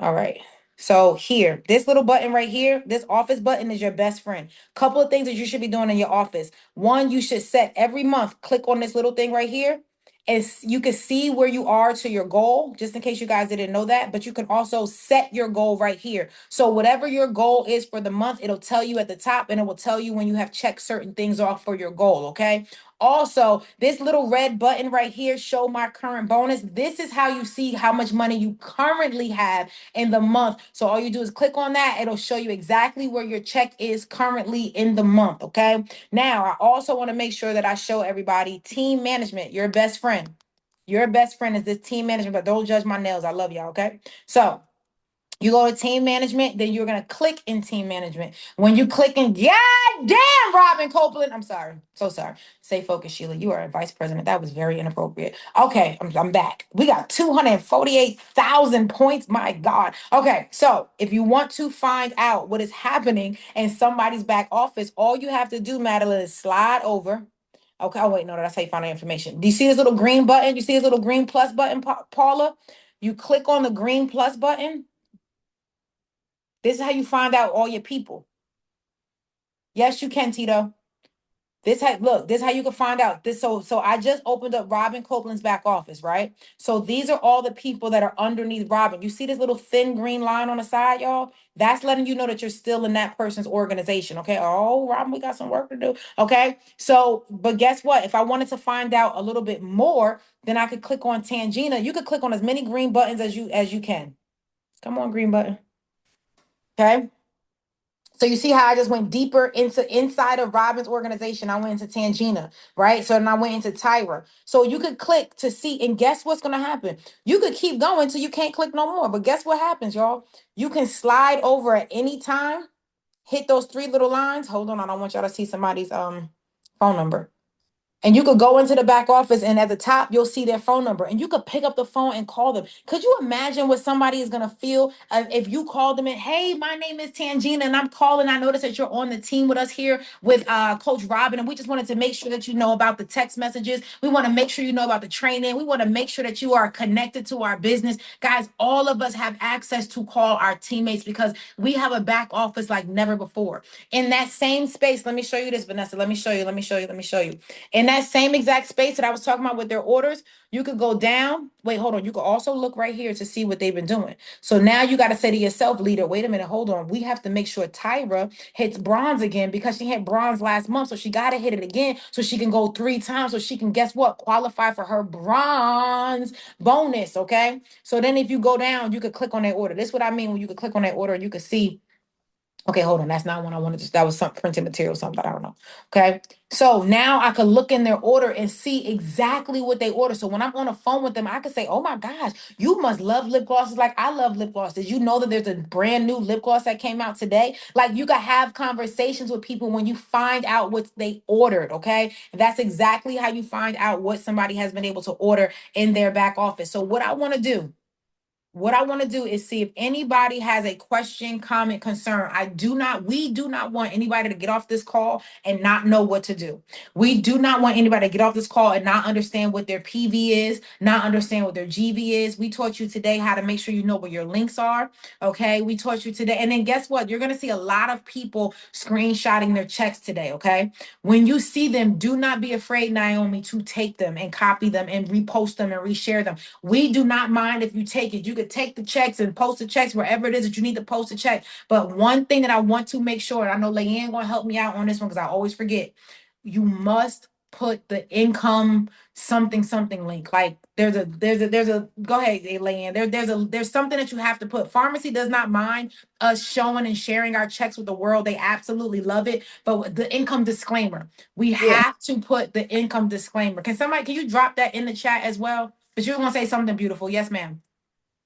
All right. So here, this little button right here, this office button is your best friend. Couple of things that you should be doing in your office. One, you should set every month, click on this little thing right here. And you can see where you are to your goal, just in case you guys didn't know that. But you can also set your goal right here. So whatever your goal is for the month, it'll tell you at the top, and it will tell you when you have checked certain things off for your goal, okay? Also, this little red button right here, show my current bonus. This is how you see how much money you currently have in the month. So all you do is click on that. It'll show you exactly where your check is currently in the month, okay? Now, I also want to make sure that I show everybody team management, your best friend. Your best friend is this team management, but don't judge my nails. I love y'all, okay? So you go to team management, then you're going to click in team management. When you click in, God damn, Robin Copeland. I'm sorry. So sorry. Stay focused, Sheila. You are a vice president. That was very inappropriate. Okay, I'm back. We got 248,000 points. My God. Okay, so if you want to find out what is happening in somebody's back office, all you have to do, Madeline, is slide over. Okay, oh wait, no, that's how you find the information. Do you see this little green button? You see this little green plus button, Paula? You click on the green plus button. This is how you find out all your people. Yes, you can, Tito. This is how you can find out this. So I just opened up Robin Copeland's back office, right? So these are all the people that are underneath Robin. You see this little thin green line on the side, y'all? That's letting you know that you're still in that person's organization. Okay. Oh, Robin, we got some work to do. Okay. So, but guess what? If I wanted to find out a little bit more, then I could click on Tangina. You could click on as many green buttons as you can. Come on, green button. Okay. So you see how I just went deeper inside of Robin's organization. I went into Tangina, right? So then I went into Tyra. So you could click to see, and guess what's going to happen? You could keep going till you can't click no more. But guess what happens, y'all? You can slide over at any time, hit those three little lines. Hold on, I don't want y'all to see somebody's phone number. And you could go into the back office, and at the top, you'll see their phone number, and you could pick up the phone and call them. Could you imagine what somebody is going to feel if you call them and, hey, my name is Tangina, and I'm calling. I noticed that you're on the team with us here with Coach Robin, and we just wanted to make sure that you know about the text messages. We want to make sure you know about the training. We want to make sure that you are connected to our business. Guys, all of us have access to call our teammates because we have a back office like never before. In that same space, let me show you this, Vanessa. Let me show you. In that same exact space that I was talking about with their orders, you could go down. Wait, hold on. You could also look right here to see what they've been doing. So now you got to say to yourself, leader, wait a minute, hold on. We have to make sure Tyra hits bronze again because she hit bronze last month. So she got to hit it again so she can go 3 times so she can, guess what, qualify for her bronze bonus. Okay. So then if you go down, you could click on that order. This is what I mean when you could click on that order and you could see. Okay, hold on. That's not one I wanted to. That was some printed material, something I don't know. Okay. So now I could look in their order and see exactly what they order. So when I'm on the phone with them, I could say, oh my gosh, you must love lip glosses like I love lip gloss. Did you know that there's a brand new lip gloss that came out today? Like you could have conversations with people when you find out what they ordered. Okay. That's exactly how you find out what somebody has been able to order in their back office. So what I want to do is see if anybody has a question, comment, concern. We do not want anybody to get off this call and not know what to do. We do not want anybody to get off this call and not understand what their PV is, not understand what their GV is. We taught you today how to make sure you know where your links are. Okay. We taught you today. And then guess what? You're going to see a lot of people screenshotting their checks today. Okay. When you see them, do not be afraid, Naomi, to take them and copy them and repost them and reshare them. We do not mind if you take it. You could take the checks and post the checks wherever it is that you need to post a check. But one thing that I want to make sure, and I know Leanne gonna help me out on this one because I always forget, you must put the income something link. Like there's a go ahead, Leanne. There's something that you have to put. Pharmacy does not mind us showing and sharing our checks with the world. They absolutely love it. But the income disclaimer, we have to put the income disclaimer. Can you drop that in the chat as well? But you were gonna say something beautiful. Yes, ma'am.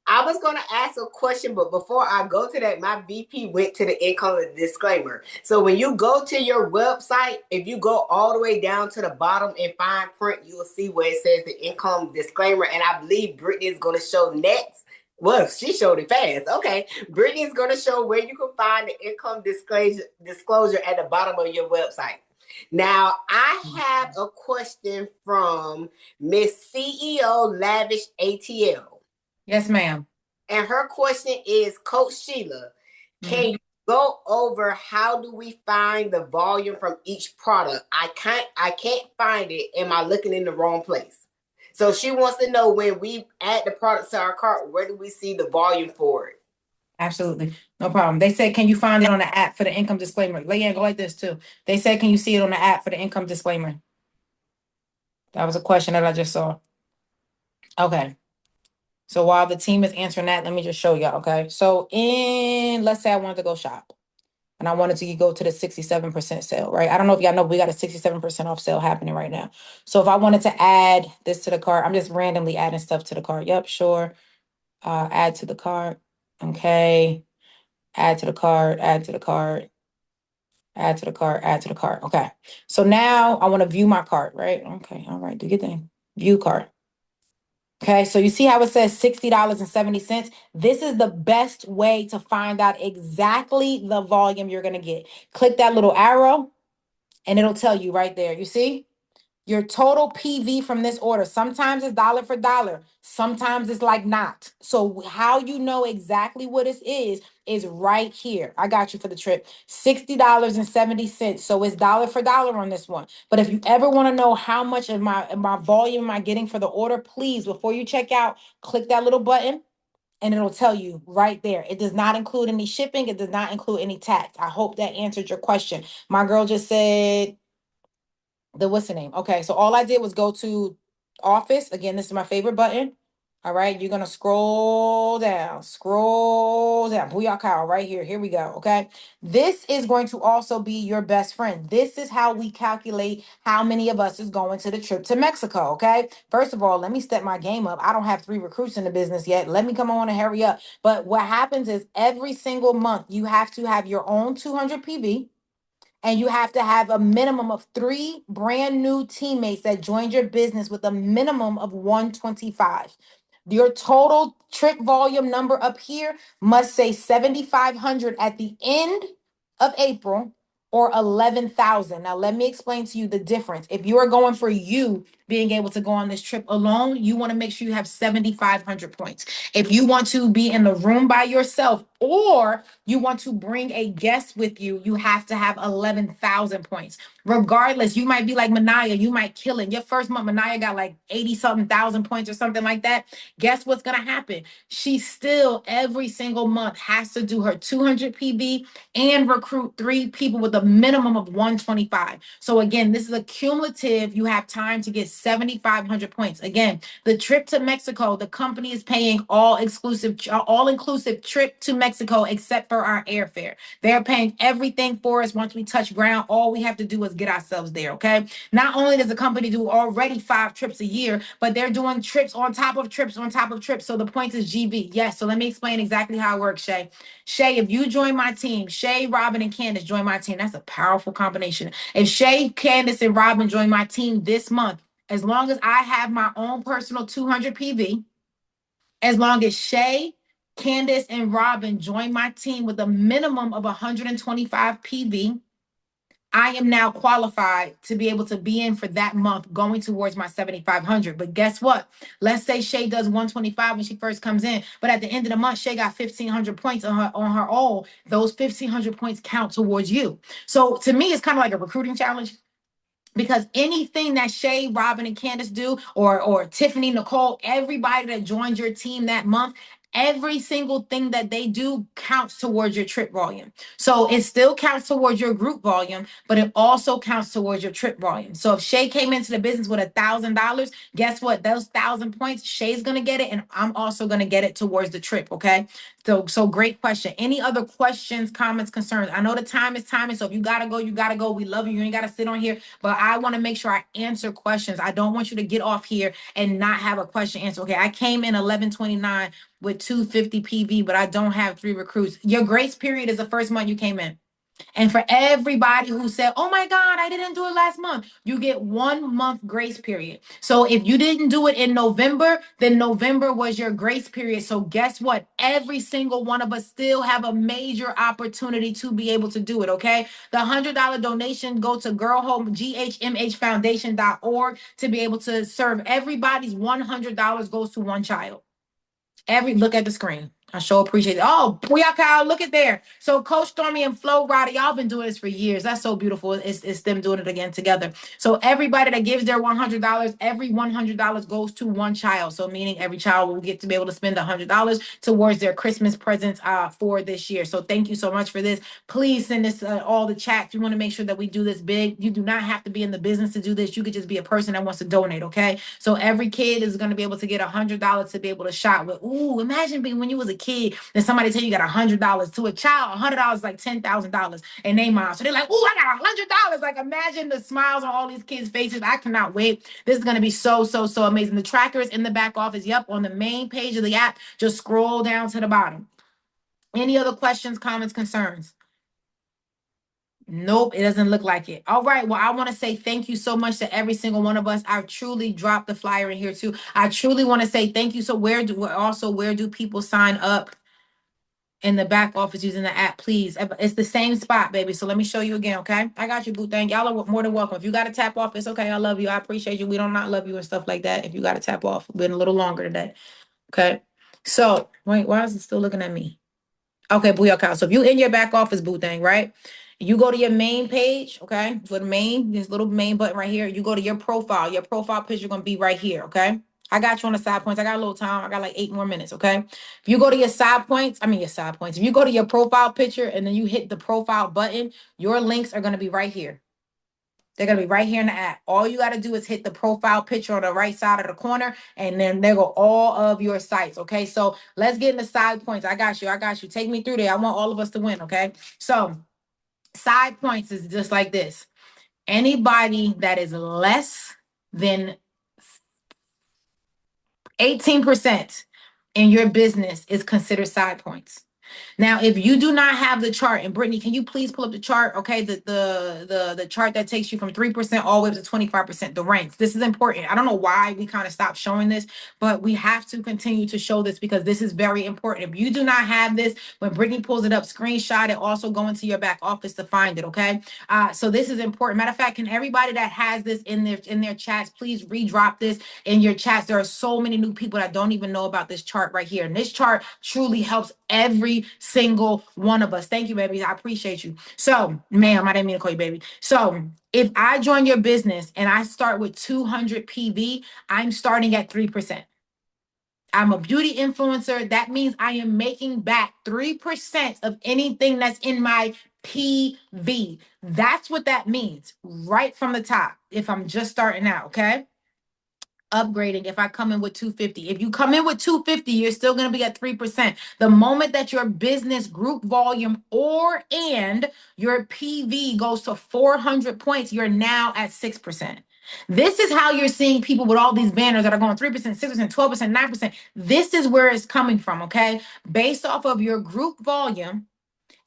I was going to ask a question, but before I go to that, my VP went to the income disclaimer. So when you go to your website, if you go all the way down to the bottom in fine print, you will see where it says the income disclaimer. And I believe Brittany is going to show next. Well, she showed it fast. Okay. Brittany is going to show where you can find the income disclosure at the bottom of your website. Now, I have a question from Miss CEO Lavish ATL. Yes, ma'am. And her question is, Coach Sheila, can you go over how do we find the volume from each product? I can't find it. Am I looking in the wrong place? So she wants to know when we add the products to our cart, where do we see the volume for it? Absolutely. No problem. They said, can you find it on the app for the income disclaimer? Leanne, go like this too. They said, can you see it on the app for the income disclaimer? That was a question that I just saw. Okay. So while the team is answering that, let me just show y'all. Okay. So let's say I wanted to go shop and I wanted to go to the 67% sale, right? I don't know if y'all know, but we got a 67% off sale happening right now. So if I wanted to add this to the cart, I'm just randomly adding stuff to the cart. Yep, sure. Add to the cart. Okay. Add to the cart, add to the cart, add to the cart, add to the cart. Okay. So now I want to view my cart, right? Okay. All right. Do your thing. View cart. Okay, so you see how it says $60.70? This is the best way to find out exactly the volume you're going to get. Click that little arrow and it'll tell you right there. You see? Your total PV from this order. Sometimes it's dollar for dollar. Sometimes it's like not. So how you know exactly what it is right here. I got you for the trip. $60.70. So it's dollar for dollar on this one. But if you ever want to know how much of my volume am I getting for the order, please, before you check out, click that little button and it'll tell you right there. It does not include any shipping. It does not include any tax. I hope that answered your question. My girl just said what's the name? Okay, so all I did was go to office. Again, this is my favorite button. All right, you're gonna scroll down, Booyah right here. Here we go. Okay, this is going to also be your best friend. This is how we calculate how many of us is going to the trip to Mexico. Okay, first of all, let me step my game up. I don't have 3 recruits in the business yet. Let me come on and hurry up. But what happens is every single month you have to have your own 200 PV. And you have to have a minimum of 3 brand new teammates that joined your business with a minimum of 125. Your total trip volume number up here must say 7,500 at the end of April or 11,000. Now, let me explain to you the difference. If you are going for you being able to go on this trip alone, you want to make sure you have 7,500 points. If you want to be in the room by yourself or you want to bring a guest with you, you have to have 11,000 points. Regardless, you might be like Manaya, you might kill it. Your first month, Manaya got like 80 something thousand points or something like that. Guess what's going to happen? She still every single month has to do her 200 PB and recruit 3 people with a minimum of 125. So again, this is a cumulative. You have time to get 7,500 points. Again, the trip to Mexico, the company is paying all inclusive trip to Mexico except for our airfare. They're paying everything for us. Once we touch ground, all we have to do is get ourselves there. Okay. Not only does the company do already 5 trips a year, but they're doing trips on top of trips on top of trips. So the points is GB. Yes. So let me explain exactly how it works, Shay. Shay, if you join my team, Shay, Robin, and Candace join my team. That's a powerful combination. If Shay, Candace, and Robin join my team this month, as long as I have my own personal 200 PV, as long as Shay, Candace, and Robin join my team with a minimum of 125 PV, I am now qualified to be able to be in for that month going towards my 7,500. But guess what? Let's say Shay does 125 when she first comes in, but at the end of the month, Shay got 1,500 points on her own. Those 1,500 points count towards you. So to me, it's kind of like a recruiting challenge. Because anything that Shay, Robin, and Candace do, or Tiffany, Nicole, everybody that joins your team that month, every single thing that they do counts towards your trip volume. So it still counts towards your group volume, but it also counts towards your trip volume. So if Shay came into the business with $1,000, guess what? Those 1,000 points, Shay's gonna get it, and I'm also gonna get it towards the trip. Okay. So great question. Any other questions, comments, concerns? I know the time is timing, so if you gotta go, you gotta go. We love you. You ain't gotta sit on here, but I want to make sure I answer questions. I don't want you to get off here and not have a question answer. Okay, I came in 1129 with 250 PV, but I don't have 3 recruits. Your grace period is the first month you came in. And for everybody who said, oh my God, I didn't do it last month, you get 1 month grace period. So if you didn't do it in November, then November was your grace period. So guess what? Every single one of us still have a major opportunity to be able to do it, okay? The $100 donation go to girlhome.ghmhfoundation.org to be able to serve everybody's $100 goes to one child. Look at the screen. I sure appreciate it. Oh, Kyle, look at there. So Coach Stormy and Flo Rida, y'all been doing this for years. That's so beautiful. It's them doing it again together. So everybody that gives their $100, every $100 goes to one child. So meaning every child will get to be able to spend $100 towards their Christmas presents for this year. So thank you so much for this. Please send this all the chats. We want to make sure that we do this big. You do not have to be in the business to do this. You could just be a person that wants to donate, okay? So every kid is going to be able to get $100 to be able to shop with. Ooh, imagine being when you was a kid and somebody tell you got $100 to a child. $100 is like $10,000 in their mind. So they're like, ooh, I got $100. Like imagine the smiles on all these kids' faces. I cannot wait. This is going to be so amazing. The tracker is in the back office. Yep, on the main page of the app. Just scroll down to the bottom. Any other questions, comments, concerns? Nope, it doesn't look like it. All right. Well, I want to say thank you so much to every single one of us. I truly dropped the flyer in here too. I truly want to say thank you. So where do people sign up in the back office using the app, please? It's the same spot, baby. So let me show you again, okay? I got you, boo. Thank y'all are more than welcome. If you got to tap off, it's okay. I love you. I appreciate you. We don't not love you and stuff like that. If you got to tap off, been a little longer today. Okay. So wait, why is it still looking at me? Okay, Booyah. So if you in your back office, boo thing, right? You go to your main page, okay? For the main, this little main button right here. You go to your profile. Your profile picture gonna be right here, okay? I got you on the side points. I got a little time. I got like 8 more minutes, okay? If you go to your side points, if you go to your profile picture and then you hit the profile button, your links are gonna be right here. They're going to be right here in the app. All you got to do is hit the profile picture on the right side of the corner, and then there go all of your sites, okay? So let's get in the side points. I got you. Take me through there. I want all of us to win, okay? So side points is just like this. Anybody that is less than 18% in your business is considered side points. Now, if you do not have the chart, and Brittany, can you please pull up the chart? Okay, the chart that takes you from 3% all the way up to 25%, the ranks. This is important. I don't know why we kind of stopped showing this, but we have to continue to show this because this is very important. If you do not have this, when Brittany pulls it up, screenshot it, also go into your back office to find it, okay? So this is important. Matter of fact, can everybody that has this in their chats, please redrop this in your chats? There are so many new people that don't even know about this chart right here. And this chart truly helps every every single one of us. Thank you, baby. I appreciate you. So, ma'am, I didn't mean to call you baby. So, if I join your business and I start with 200 PV, I'm starting at 3%. I'm a beauty influencer. That means I am making back 3% of anything that's in my PV. That's what that means right from the top if I'm just starting out, okay? Upgrading if I come in with 250. If you come in with 250, you're still going to be at 3%. The moment that your business group volume and your PV goes to 400 points, you're now at 6%. This is how you're seeing people with all these banners that are going 3%, 6%, 12%, 9%. This is where it's coming from, okay? Based off of your group volume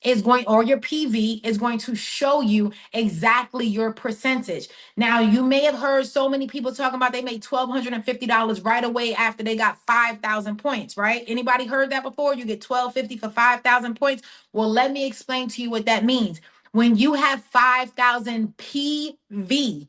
is going, or your PV is going to show you exactly your percentage. Now, you may have heard so many people talking about they made $1,250 right away after they got 5,000 points, right? Anybody heard that before? You get $1,250 for 5,000 points. Well, let me explain to you what that means. When you have 5,000 PV,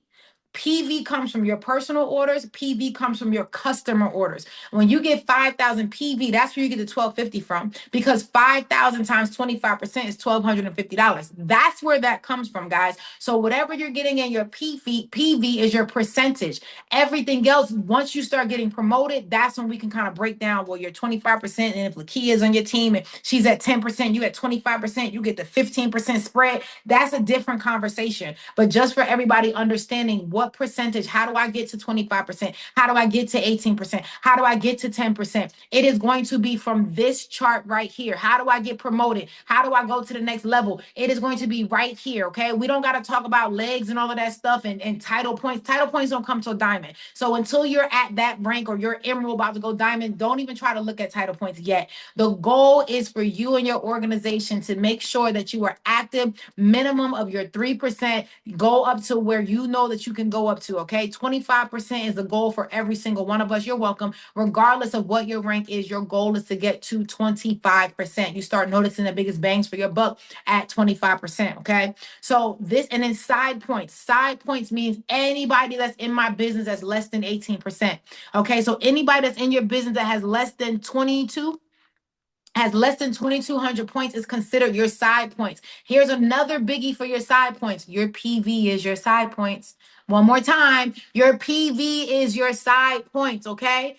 PV comes from your personal orders. PV comes from your customer orders. When you get 5,000 PV, that's where you get the 1,250 from, because 5,000 times 25% is $1,250. That's where that comes from, guys. So whatever you're getting in your PV is your percentage. Everything else, once you start getting promoted, that's when we can kind of break down, well, you're 25%. And if Lakia is on your team and she's at 10%, you at 25%, you get the 15% spread. That's a different conversation. But just for everybody understanding what percentage, how do I get to 25%? How do I get to 18%? How do I get to 10%? It is going to be from this chart right here. How do I get promoted? How do I go to the next level? It is going to be right here, okay? We don't got to talk about legs and all of that stuff and title points. Title points don't come till diamond. So until you're at that rank or you're emerald about to go diamond, don't even try to look at title points yet. The goal is for you and your organization to make sure that you are active, minimum of your 3%, go up to where you know that you can go up to, okay? 25% is the goal for every single one of us. You're welcome. Regardless of what your rank is, your goal is to get to 25%. You start noticing the biggest bangs for your buck at 25%, okay? So this, and then side points. Side points means anybody that's in my business that's less than 18%, okay? So anybody that's in your business that has less than 2,200 points is considered your side points. Here's another biggie for your side points. Your PV is your side points. One more time, your PV is your side points, okay?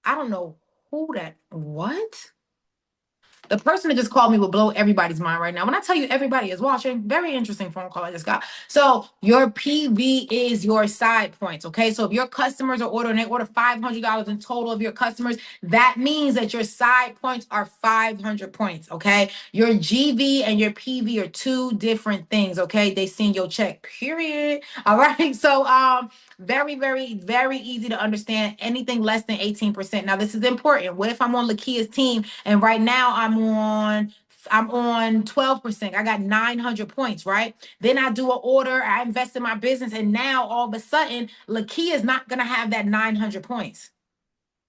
I don't know who that, what? The person that just called me will blow everybody's mind right now. When I tell you everybody is watching, very interesting phone call I just got. So your PV is your side points, okay? So if your customers are ordering, they order $500 in total of your customers, that means that your side points are 500 points, okay? Your GV and your PV are two different things, okay? They send your check, period. All right, so very, very, very easy to understand. Anything less than 18%. Now, this is important. What if I'm on Lakia's team and right now I'm on 12%. I got 900 points, right? Then I do an order, I invest in my business, and now all of a sudden, Lakia is not gonna have that 900 points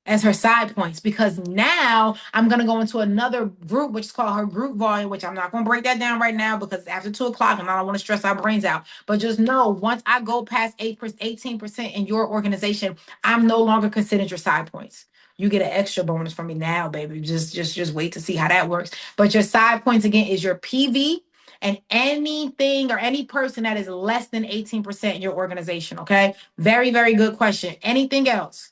as her side points, because now I'm going to go into another group, which is called her group volume, which I'm not going to break that down right now because after 2 o'clock and I don't want to stress our brains out. But just know, once I go past 18% in your organization, I'm no longer considered your side points. You get an extra bonus from me now, baby. Just wait to see how that works. But your side points again is your PV and anything or any person that is less than 18% in your organization. Okay. Very, very good question. Anything else?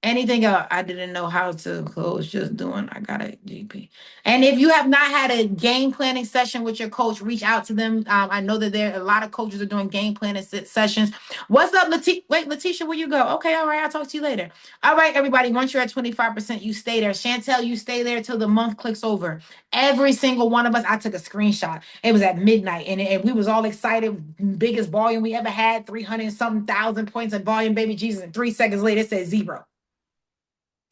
Anything else? I didn't know how to close, just doing. I got a GP. And if you have not had a game planning session with your coach, reach out to them. I know that there are a lot of coaches are doing game planning sessions. What's up, Letitia? Wait, Letitia, where you go? Okay, all right, I'll talk to you later. All right, everybody, once you're at 25%, you stay there. Chantel, you stay there till the month clicks over. Every single one of us, I took a screenshot. It was at midnight, and we was all excited. Biggest volume we ever had, 300 something thousand points of volume, baby Jesus. And 3 seconds later, it said 0.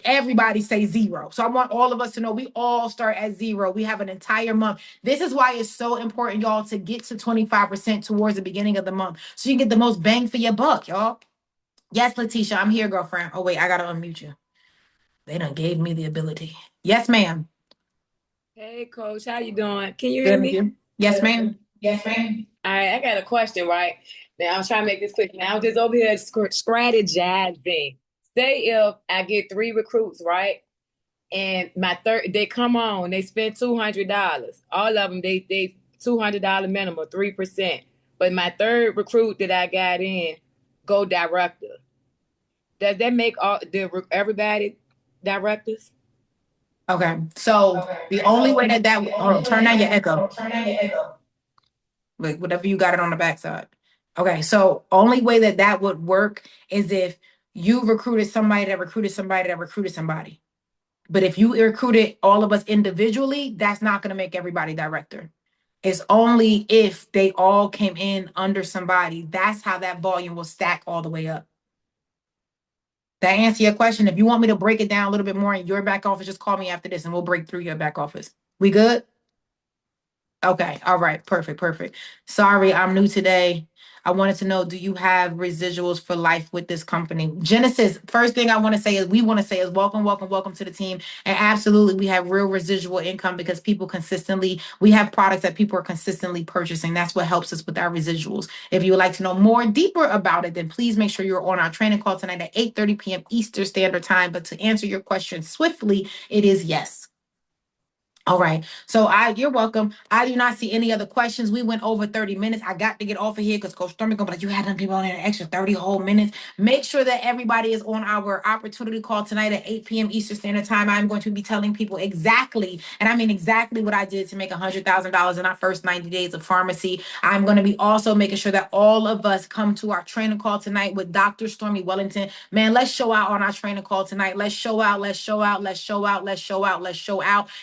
Everybody say 0. So I want all of us to know we all start at 0. We have an entire month. This is why it's so important, y'all, to get to 25% towards the beginning of the month so you get the most bang for your buck, y'all. Yes, Letitia, I'm here, girlfriend. Oh, wait, I got to unmute you. They done gave me the ability. Yes, ma'am. Hey, Coach, how you doing? Can you hear Good, me? you? Yes, ma'am. Yes, ma'am. All right, I got a question, right? Now, I'm trying to make this quick. Now, I'm just over here strategizing. Say if I get 3 recruits, right? And my third, they come on, they spend $200. All of them, they $200 minimum, 3%. But my third recruit that I got in, go director. Does that make everybody directors? Okay. So the only way that turn down your echo. Like whatever you got it on the backside. Okay. So only way that would work is if you recruited somebody that recruited somebody that recruited somebody. But if you recruited all of us individually, that's not going to make everybody director. It's only if they all came in under somebody. That's how that volume will stack all the way up. That answer your question. If you want me to break it down a little bit more in your back office, just call me after this and we'll break through your back office. We good? Okay. All right. Perfect. Sorry, I'm new today. I wanted to know, do you have residuals for life with this company? Genesis, first thing I want to say is welcome to the team. And absolutely, we have real residual income because we have products that people are consistently purchasing. That's what helps us with our residuals. If you would like to know more deeper about it, then please make sure you're on our training call tonight at 8:30 p.m. Eastern Standard Time. But to answer your question swiftly, it is yes. All right. So you're welcome. I do not see any other questions. We went over 30 minutes. I got to get off of here because Coach Stormy gonna be like, you had them people on there an extra 30 whole minutes. Make sure that everybody is on our opportunity call tonight at 8 p.m. Eastern Standard Time. I'm going to be telling people exactly, and I mean exactly what I did to make $100,000 in our first 90 days of pharmacy. I'm going to be also making sure that all of us come to our training call tonight with Dr. Stormy Wellington. Man, let's show out on our training call tonight. Let's show out.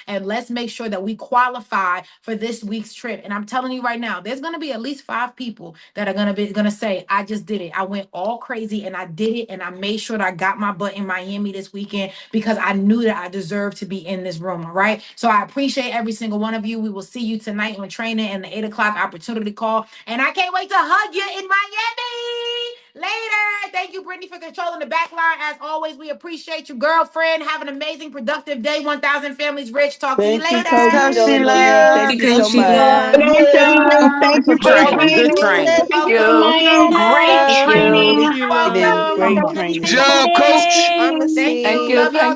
And let's make sure that we qualify for this week's trip. And I'm telling you right now, there's going to be at least 5 people that are going to say, I just did it. I went all crazy and I did it. And I made sure that I got my butt in Miami this weekend because I knew that I deserved to be in this room. All right. So I appreciate every single one of you. We will see you tonight on training and the 8 o'clock opportunity call. And I can't wait to hug you in Miami later. Thank you, Brittany, for controlling the back line. As always, we appreciate you, girlfriend. Have an amazing, productive day. 1,000 families rich. Talk to you Thank you, later. Coach Coach Sheila. Sheila. Thank you so Coach much. Sheila. Good night, everyone. Thank you for the Welcome. training. You're Good training. Thank welcome. you, Great Miami. Thank Thank you. you. training. Thank You're It is welcome. great you. Have an training. amazing Job, coach. day. Thank Thank you. you. Love y'all.